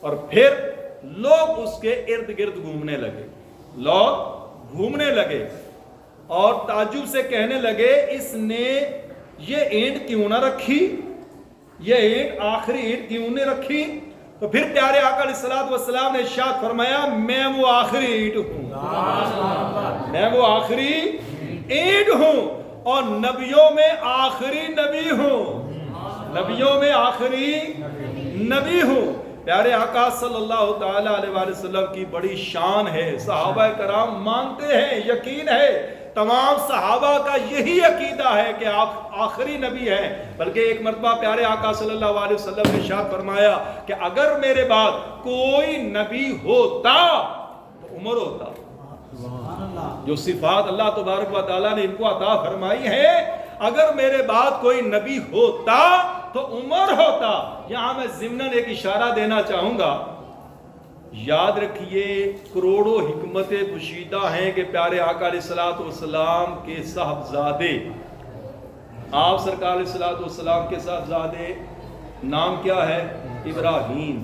اور پھر لوگ اس کے ارد گرد گھومنے لگے اور تعجب سے کہنے لگے اس نے یہ اینٹ کیوں نہ رکھی، یہ اینٹ آخری اینٹ کیوں نہ رکھی؟ تو پھر پیارے آقا علیہ السلام نے ارشاد فرمایا میں وہ آخری اینٹ ہوں، میں وہ آخری اینٹ ہوں اور نبیوں میں آخری نبی ہوں، نبیوں میں آخری نبی ہوں۔ پیارے آقا صلی اللہ تعالی علیہ وآلہ وسلم کی بڑی شان ہے، صحابہ کرام مانتے ہیں، یقین ہے، تمام صحابہ کا یہی عقیدہ ہے کہ آپ آخری نبی ہیں۔ بلکہ ایک مرتبہ پیارے آقا صلی اللہ علیہ وسلم نے ارشاد فرمایا کہ اگر میرے بعد کوئی نبی ہوتا تو عمر ہوتا، جو صفات اللہ تبارک و تعالیٰ نے ان کو عطا فرمائی ہے، اگر میرے بعد کوئی نبی ہوتا تو عمر ہوتا۔ یہاں میں ضمناً ایک اشارہ دینا چاہوں گا، یاد رکھیے کروڑوں حکمتیں پوشیدہ ہیں کہ پیارے آقا علیہ الصلوۃ والسلام کے صاحبزادے، آپ سرکار علیہ الصلوۃ والسلام کے صاحبزادے نام کیا ہے؟ ابراہیم،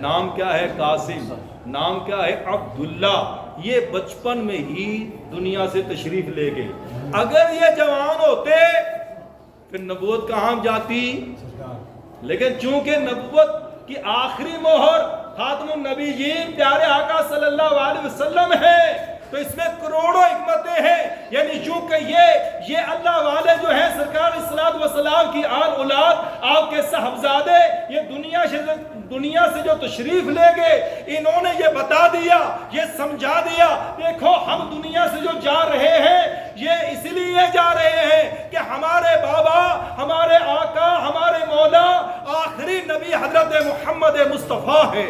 نام کیا ہے؟ قاسم، نام کیا ہے؟ عبداللہ۔ یہ بچپن میں ہی دنیا سے تشریف لے گئے۔ اگر یہ جوان ہوتے پھر نبوت کہاں جاتی؟ لیکن چونکہ نبوت کی آخری مہر خاتم النبیین پیارے آقا صلی اللہ علیہ وسلم ہے، تو اس میں کروڑوں حکمتیں ہیں۔ یعنی چونکہ یہ اللہ والے جو ہیں سرکار علیہ الصلوۃ والسلام کی آل اولاد، آپ کے صاحبزادے، یہ دنیا سے جو تشریف لے گئے، انہوں نے یہ بتا دیا، یہ سمجھا دیا، دیکھو ہم دنیا سے جو جا رہے ہیں یہ اس لیے جا رہے ہیں کہ ہمارے بابا، ہمارے آقا، ہمارے مولا آخری نبی حضرت محمد مصطفیٰ ہے۔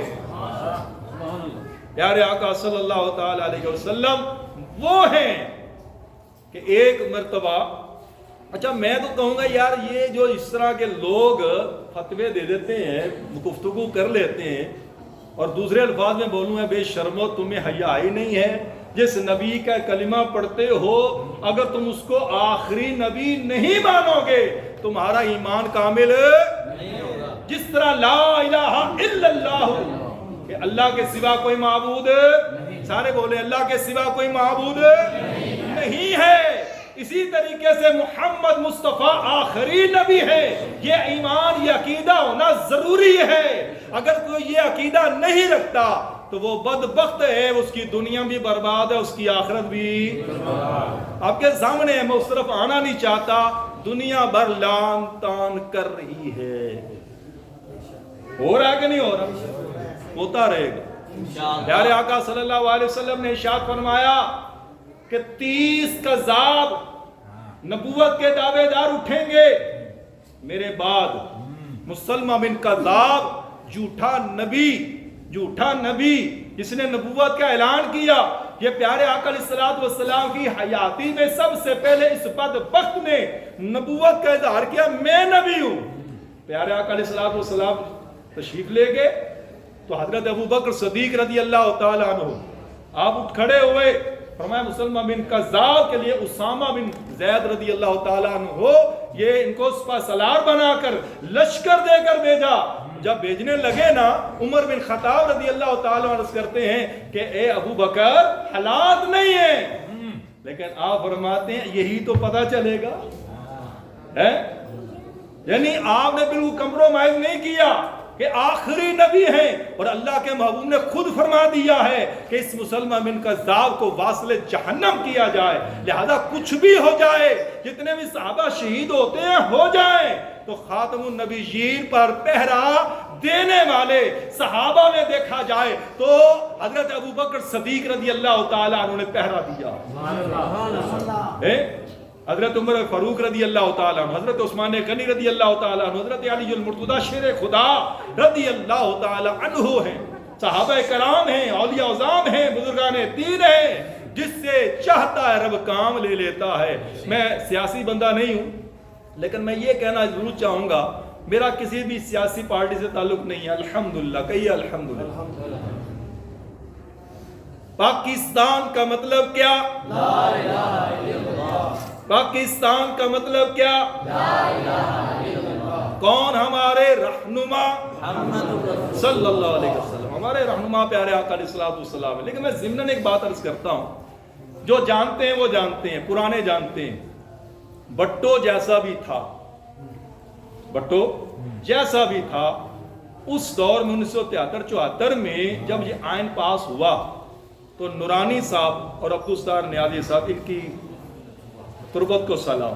پیارے آقا صلی اللہ تعالی علیہ وسلم وہ ہیں کہ ایک مرتبہ، اچھا میں تو کہوں گا یار یہ جو اس طرح کے لوگ فتوے دے دیتے ہیں، گفتگو کر لیتے ہیں، اور دوسرے الفاظ میں بولوں ہے بے شرمو تمہیں حیا ہی نہیں ہے، جس نبی کا کلمہ پڑھتے ہو اگر تم اس کو آخری نبی نہیں مانو گے تمہارا ایمان کامل نہیں ہوگا۔ جس طرح لا الہ الا اللہ کہ اللہ کے سوا کوئی معبود سارے بولے اللہ کے سوا کوئی معبود نہیں ہے، اسی طریقے سے محمد مصطفیٰ آخری نبی ہے۔ یہ ایمان، یہ عقیدہ ہونا ضروری ہے۔ اگر کوئی یہ عقیدہ نہیں رکھتا تو وہ بدبخت ہے، اس کی دنیا بھی برباد ہے، اس کی آخرت بھی برباد۔ آپ کے سامنے ہے، میں اس طرف آنا نہیں چاہتا، دنیا بھر لان تان کر رہی ہے۔ ہو رہا ہے کہ نہیں ہو رہا؟ ہوتا رہے گا۔ پیارے آقا صلی اللہ علیہ وسلم نے ارشاد فرمایا کہ 30 کذاب نبوت کے دعوے دار اٹھیں گے میرے بعد۔ مسلمہ بن کذاب، جھوٹا نبی جس نے نبوت کا اعلان کیا۔ یہ پیارے آقا علیہ الصلوۃ والسلام کی حیاتی میں سب سے پہلے اس بدبخت نے نبوت کا اظہار کیا، میں نبی ہوں۔ پیارے آقا علیہ الصلوۃ والسلام تشریف لے گئے تو حضرت ابو بکر صدیق رضی اللہ تعالیٰ عنہ آپ اٹھ کھڑے ہوئے، فرمایا مسلمہ بن کذاب کے لیے اسامہ بن زید رضی اللہ تعالیٰ عنہ ہو، یہ ان کو سپہ سالار بنا کر لشکر دے کر بھیجا۔ جب بھیجنے لگے نا، عمر بن خطاب رضی اللہ تعالیٰ عنہ کرتے ہیں کہ اے ابو بکر حالات نہیں ہیں، لیکن آپ فرماتے ہیں یہی تو پتہ چلے گا ہے، یعنی آپ نے بالکل کمپرومائز نہیں کیا کہ آخری نبی ہیں، اور اللہ کے محبوب نے خود فرما دیا ہے کہ اس مسلمہ بن کذاب کو واصل جہنم کیا جائے، لہذا کچھ بھی ہو جائے، جتنے بھی صحابہ شہید ہوتے ہیں ہو جائیں، تو خاتم النبیین پر پہرا دینے والے صحابہ میں دیکھا جائے تو حضرت ابو بکر صدیق رضی اللہ تعالیٰ عنہ نے پہرا دیا، حضرت عمر فاروق رضی اللہ تعالیٰ عنہ، حضرت عثمان غنی رضی اللہ تعالیٰ عنہ، حضرت علی المرتضیٰ شیر خدا رضی اللہ تعالیٰ عنہ ہیں، صحابہ کرام ہیں، اولیاء عظام ہیں، بزرگان دین ہیں، جس سے چاہتا ہے رب کام لے لیتا ہے۔ میں سیاسی بندہ نہیں ہوں، لیکن میں یہ کہنا ضرور چاہوں گا، میرا کسی بھی سیاسی پارٹی سے تعلق نہیں ہے، الحمدللہ، کہیے الحمدللہ۔ پاکستان کا مطلب کیا؟ لا الہ الا اللہ۔ پاکستان کا مطلب کیا؟ لا الہ الا اللہ۔ کون ہمارے رہنما؟ صلی اللہ علیہ وسلم، ہمارے رہنما پیارے آقا علیہ الصلوۃ والسلام ہے۔ لیکن میں ضمناً ایک بات عرض کرتا ہوں، جو جانتے ہیں وہ جانتے ہیں، پرانے جانتے ہیں، بٹو جیسا بھی تھا، بٹو جیسا بھی تھا اس دور میں 1973-74 میں جب یہ آئین پاس ہوا تو نورانی صاحب اور عبدالستار نیازی صاحب، ان کی تربت کو سلام،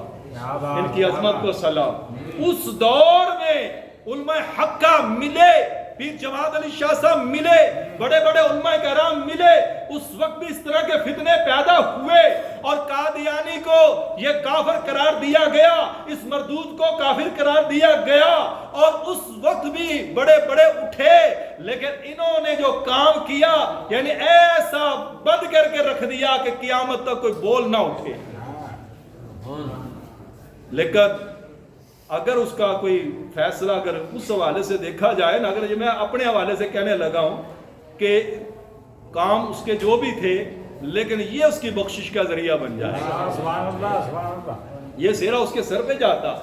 ان کی عظمت کو سلام۔ اس دور میں علماء حقہ ملے، پیر جماعت علی شاہ صاحب ملے، بڑے بڑے علماء کرام ملے، اس وقت بھی اس طرح کے فتنے پیدا ہوئے اور قادیانی کو یہ کافر قرار دیا گیا، اس مردود کو کافر قرار دیا گیا، اور اس وقت بھی بڑے بڑے اٹھے، لیکن انہوں نے جو کام کیا یعنی ایسا بند کر کے رکھ دیا کہ قیامت تک کوئی بول نہ اٹھے. لیکن اگر اس کا کوئی فیصلہ اگر اس حوالے سے دیکھا جائے نا, اگر میں اپنے حوالے سے کہنے لگا ہوں کہ کام اس کے جو بھی تھے لیکن یہ اس کی بخشش کا ذریعہ بن جائے, سبحان اللہ سبحان اللہ, یہ سیرا اس کے سر پہ جاتا.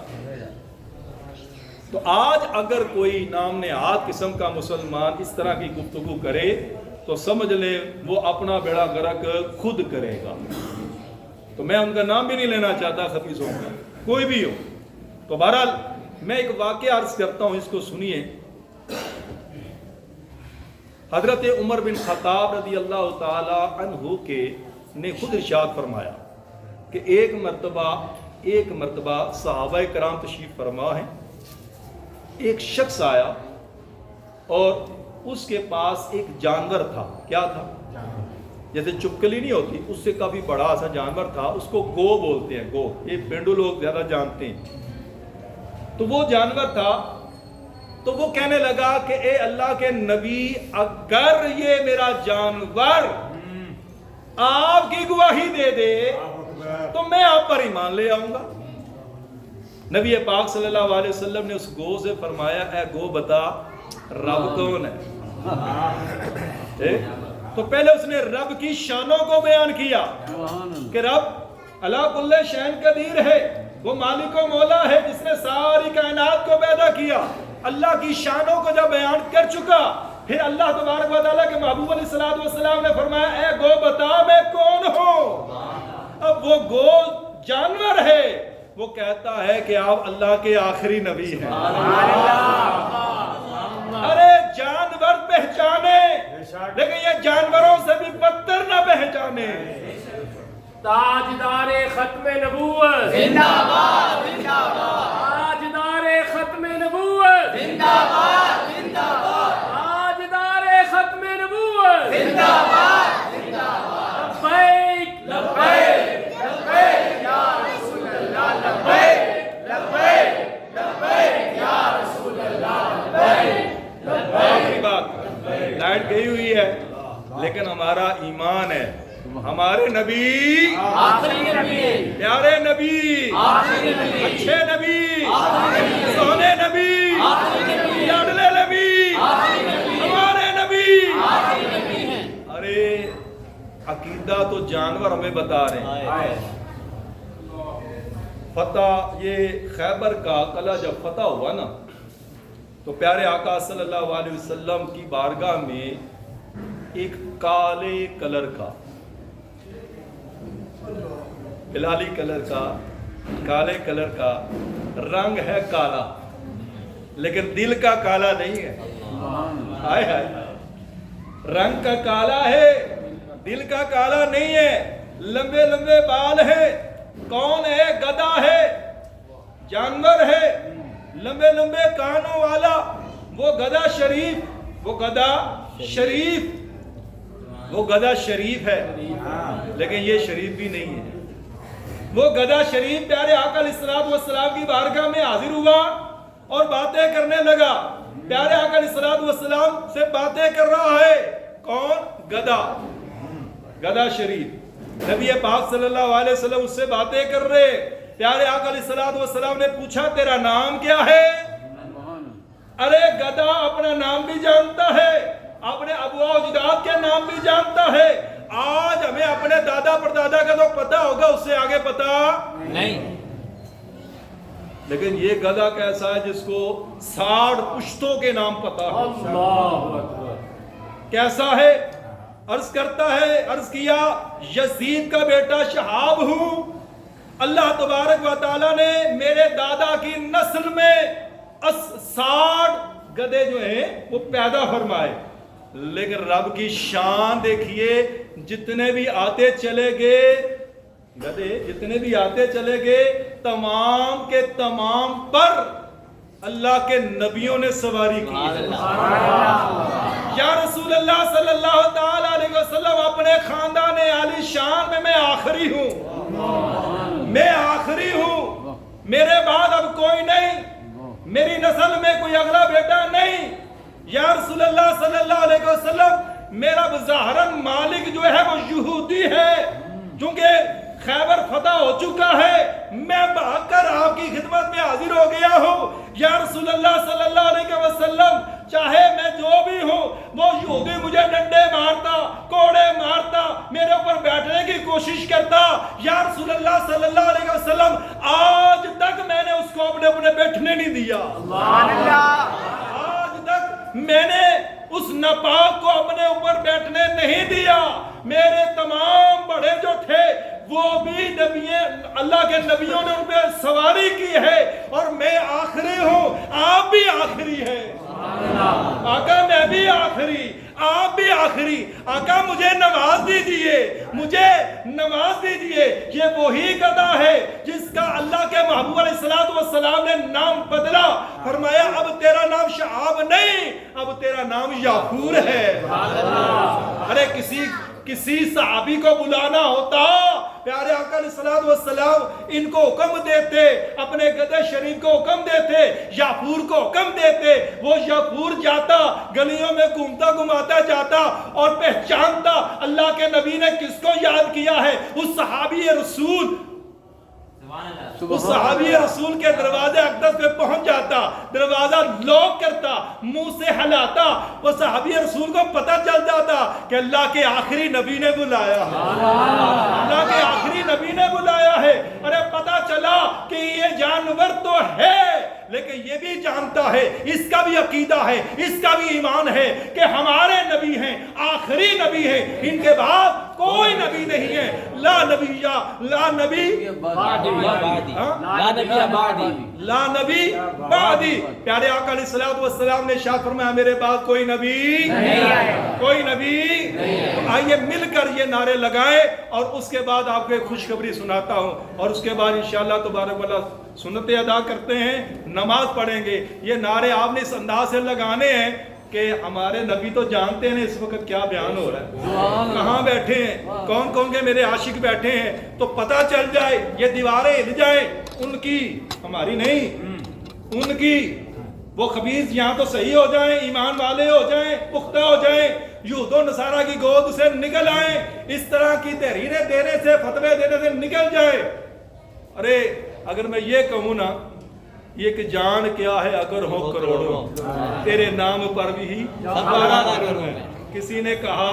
تو آج اگر کوئی نام نہاد قسم کا مسلمان اس طرح کی گفتگو کرے تو سمجھ لے وہ اپنا بیڑا غرق خود کرے گا. تو میں ان کا نام بھی نہیں لینا چاہتا خبیثوں کا, کوئی بھی ہو. تو بہرحال میں ایک واقعہ عرض کرتا ہوں, اس کو سنیے. حضرت عمر بن خطاب رضی اللہ تعالی عنہ کے نے خود ارشاد فرمایا کہ ایک مرتبہ صحابہ کرام تشریف فرما ہیں, ایک شخص آیا اور اس کے پاس ایک جانور تھا. کیا تھا؟ جیسے چپکلی نہیں ہوتی, اس سے کافی بڑا سا جانور تھا, اس کو گو بولتے ہیں, گو, یہ پینڈو لوگ زیادہ جانتے ہیں. تو وہ جانور تھا, تو وہ کہنے لگا کہ اے اللہ کے نبی, اگر یہ میرا جانور آپ کی گواہی دے دے تو میں آپ پر ایمان لے آؤں گا. نبی پاک صلی اللہ علیہ وسلم نے اس گو سے فرمایا, اے گو بتا رب کون ہے؟ تو پہلے اس نے رب کی شانوں کو بیان کیا کہ رب اللہ کل شین قدیر ہے, وہ مالک و مولا ہے جس نے ساری کائنات کو پیدا کیا. اللہ کی شانوں کو جب بیان کر چکا, پھر اللہ تبارک و تعالیٰ کے محبوب علیہ الصلوۃ والسلام نے فرمایا, اے گو بتا میں کون ہوں. اب وہ گو جانور ہے, وہ کہتا ہے کہ آپ اللہ کے آخری نبی ہیں. ارے جانور پہچانے, لیکن یہ جانوروں سے بھی بدتر نہ پہچانے. تاجدار ختم نبوت زندہ باد زندہ باد تاجدار ختم نبوت زندہ باد زندہ باد تاجدار ختم نبوت زندہ باد زندہ باد لبیک لبیک لبیک یا رسول اللہ لبیک لبیک لبیک یا رسول اللہ لبیک. آخری بات, لائٹ گئی ہوئی ہے لیکن ہمارا ایمان ہے. ہمارے نبی آخری نبی, پیارے نبی, آخری نبی, اچھے نبی, آخری نبی, سونے نبی, آخری نبی, لاڈلے نبی, آخری نبی, ہمارے نبی. آخری نبی ہیں. ارے عقیدہ تو جانور ہمیں بتا رہے ہیں. فتح یہ خیبر کا قلعہ جب فتح ہوا نا, تو پیارے آقا صلی اللہ علیہ وسلم کی بارگاہ میں ایک کالے کلر کا, بلالی کلر کا, کالے کلر کا رنگ ہے کالا, لیکن دل کا کالا نہیں ہے. ہائے ہائے, رنگ کا کالا ہے, دل کا کالا نہیں ہے. لمبے لمبے بال ہے. کون ہے؟ گدھا ہے, جانور ہے, لمبے لمبے کانوں والا. وہ گدھا شریف, وہ گدھا شریف, وہ گدھا شریف ہے, لیکن یہ شریف بھی نہیں ہے. وہ گدھا شریف پیارے آقا علیہ الصلوۃ والسلام کی بارگاہ میں حاضر ہوا اور باتیں کرنے لگا. پیارے آقا علیہ الصلوۃ والسلام سے باتیں کر رہا ہے. کون؟ گدھا, گدھا شریف. نبی پاک صلی اللہ علیہ وسلم اس سے باتیں کر رہے. پیارے آقا علیہ الصلوۃ والسلام نے پوچھا, تیرا نام کیا ہے؟ ارے گدھا اپنا نام بھی جانتا ہے, اپنے ابو و اجداد کے نام بھی جانتا ہے. آج ہمیں اپنے دادا پردادا کا تو پتا ہوگا, اس سے آگے پتا نہیں. لیکن یہ گدھا کیسا ہے جس کو 60 پشتوں کے نام پتا ہے. اللہ اکبر. کیسا ہے؟ عرض کرتا ہے, عرض کیا, یزید کا بیٹا شہاب ہوں. اللہ تبارک و تعالیٰ نے میرے دادا کی نسل میں 60 گدھے جو ہیں وہ پیدا فرمائے. لیکن رب کی شان دیکھیے, جتنے بھی آتے چلے گئے گدھے, جتنے بھی آتے چلے گئے, تمام کے تمام پر اللہ کے نبیوں نے سواری کی. یا رسول اللہ صلی اللہ تعالی علیہ وسلم, اپنے خاندان عالی شان میں آخری ہوں, میں آخری ہوں, میرے بعد اب کوئی نہیں, میری نسل میں کوئی اگلا بیٹا نہیں. یا رسول اللہ صلی اللہ علیہ وسلم میرا بظاہراً مالک جو ہے وہ یہودی ہے، چونکہ خیبر فتح ہو چکا ہے، میں بھاگ کر آپ کی خدمت میں حاضر ہو گیا ہوں۔ یا رسول اللہ صلی اللہ علیہ وسلم چاہے میں جو بھی ہوں، وہ یہودی مجھے ڈنڈے مارتا، کوڑے مارتا، میرے اوپر بیٹھنے کی کوشش کرتا، یا رسول اللہ صلی اللہ علیہ وسلم آج تک میں نے اس کو اپنے بیٹھنے نہیں دیا، آج تک میں نے اس ناپاک کو اپنے اوپر بیٹھنے نہیں دیا۔ میرے تمام بڑے جو تھے وہ بھی اللہ کے نبیوں نے ان پہ سواری کی ہے، اور میں آخری ہوں، آپ بھی آخری ہیں آقا، میں بھی آخری، آپ بھی آخری۔ آقا مجھے نواز دیجئے، مجھے نواز دیجئے۔ یہ وہی گدھا ہے جس کا اللہ کے محبوب علیہ السلام نے نام بدلا، فرمایا اب تیرا نام شعاب نہیں، اب تیرا نام یافور ہے۔ ارے کسی صحابی کو بلانا ہوتا، پیارے آقا علیہ السلام ان کو حکم دیتے، اپنے گدھے شریف کو حکم دیتے، یافور کو حکم دیتے، وہ یافور جاتا، گلیوں میں گھومتا گھماتا جاتا اور پہچانتا اللہ کے نبی نے کس کو یاد کیا ہے، اس صحابی رسول کے دروازے اقدس پہ پہنچ جاتا، دروازہ لوک کرتا، منہ سے ہلاتا، وہ صحابی رسول کو پتہ چل جاتا کہ اللہ کے آخری نبی نے بلایا ہے، اللہ کے آخری نبی نے بلایا ہے۔ ارے پتہ چلا کہ یہ جانور تو ہے لیکن یہ بھی جانتا ہے، اس کا بھی عقیدہ ہے، اس کا بھی ایمان ہے کہ ہمارے نبی ہیں، آخری نبی ہیں، ان کے بعد کوئی نبی نہیں ہے، لا نبی بعدی۔ پیارے آقا علیہ السلام نے ارشاد فرمایا میرے بعد کوئی نبی کوئی نبی۔ آئیے مل کر یہ نعرے لگائیں اور اس کے بعد آپ کو ایک خوشخبری سناتا ہوں، اور اس کے بعد انشاءاللہ تبارک اللہ سنتیں ادا کرتے ہیں، نماز پڑھیں گے۔ یہ نعرے آپ نے اس انداز سے لگانے ہیں کہ ہمارے نبی تو جانتے ہیں اس وقت کیا بیان ہو رہا ہے، کہاں بیٹھے ہیں، کون کون کے میرے عاشق بیٹھے ہیں، تو پتہ چل جائے، یہ دیواریں ہل جائیں، ان کی، ہماری نہیں، ان کی، وہ خبیث یہاں تو صحیح ہو جائیں، ایمان والے ہو جائیں، پختہ ہو جائیں، یہود و نصارہ کی گود سے نکل آئیں، اس طرح کی تحریریں دینے سے، فتوے دینے سے نکل جائیں۔ ارے اگر میں یہ کہوں نا، یہ کہ جان کیا ہے اگر ہو کروڑوں، تیرے نام پر بھی ہمارا کروں۔ کسی نے کہا،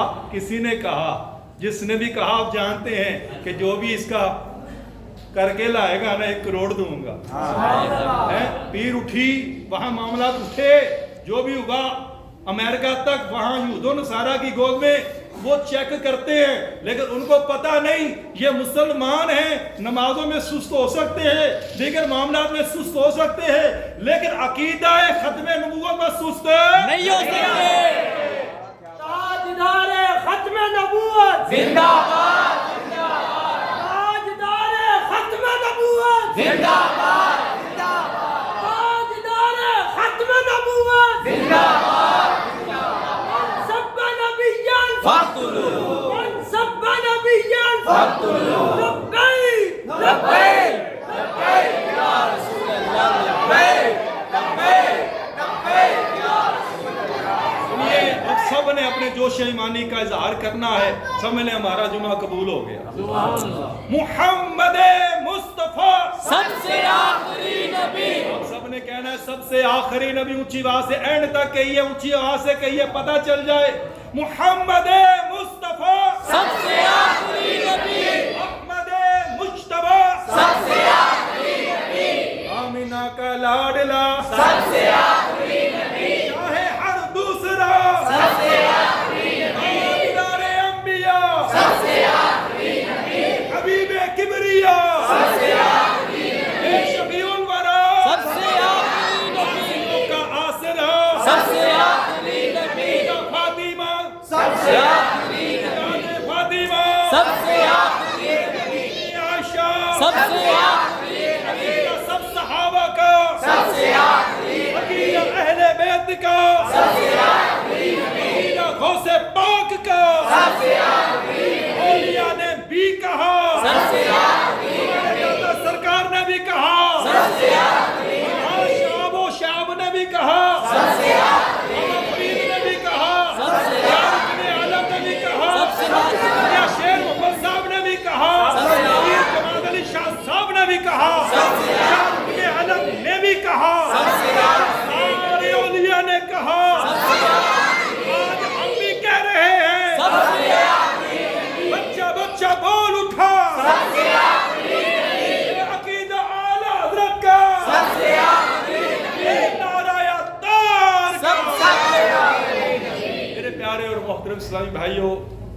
جس نے بھی کہا آپ جانتے ہیں کہ جو بھی اس کا کر کے لائے گا نا 1 کروڑ دوں گا۔ پیر اٹھی، وہاں معاملات اٹھے، جو بھی ہوا امریکہ تک، وہاں یہود و نصارہ کی گود میں وہ چیک کرتے ہیں، لیکن ان کو پتہ نہیں یہ مسلمان ہیں، نمازوں میں سست ہو سکتے ہیں، دیگر معاملات میں سست ہو سکتے ہیں، لیکن عقیدہ ختم نبوت میں سست نہیں ہو سکتے۔ تاجدار ختم نبوت زندہ باد، تاجدار ختم نبوت زندہ باد، تاجدار ختم نبوت زندہ باد، سب نبیان فاقتلوا، من سب نبیان فاقتلوا، لبیک لبیک لبیک یا رسول اللہ، لبیک لبیک لبیک یا رسول اللہ۔ سنیے، اب سب نے اپنے جوش ایمانی کا اظہار کرنا ہے، سب نے ہمارا جمعہ قبول ہو گیا۔ محمد مصطفیٰ سب سے آخری نبی، سب نے کہنا ہے سب سے آخری نبی، اونچی آواز سے اینڈ تک کہیے، اونچی آواز سے کہیے، پتہ چل جائے۔ محمد مصطفیٰ سب سے آخری نبی، احمد مجتبیٰ سب سے آخری نبی، آمینہ کا لاڈلا سب سے آخری نبی، چاہے ہر دوسرا سب سے آخری نبی، تاجدار انبیاء سب سے آخری نبی، حبیب کبریا سب سے آخری نبی، شفیع الورا سب سے آخری نبی، کا آسرا سب سے آخری نبی، فاطمہ سب سے آخری نبی، فاطمہ سب سے آخری نبی، عائشہ سب سے آخری نبی، سب صحابہ کا سب سے آخری نبی، اہل بیت کا سب سے آخری نبی، غوث پاک کا سب سے آخری نبی، اولیاء نے بھی کہا، سب سے آخری داتا سرکار نے بھی کہا، سب سے آخری شعب و شعب نے بھی کہا، سب سے آخری فرید بھائیوں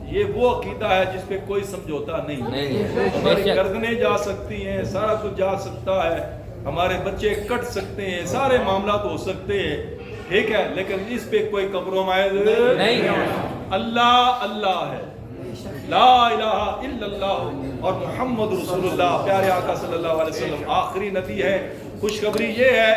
یہ وہ عقیدہ ہے جس پہ کوئی سمجھوتا نہیں ہے. ہماری گردنیں جا سکتی ہیں, سارا کچھ جا سکتا ہے, ہمارے بچے کٹ سکتے ہیں, سارے معاملات ہو سکتے ہیں, ٹھیک ہے, لیکن اس پہ کوئی کمپرومائز نہیں. اللہ اللہ ہے, لا الہ الا اللہ اور محمد رسول اللہ پیارے آقا صلی اللہ علیہ وسلم آخری نبی ہے. خوشخبری یہ ہے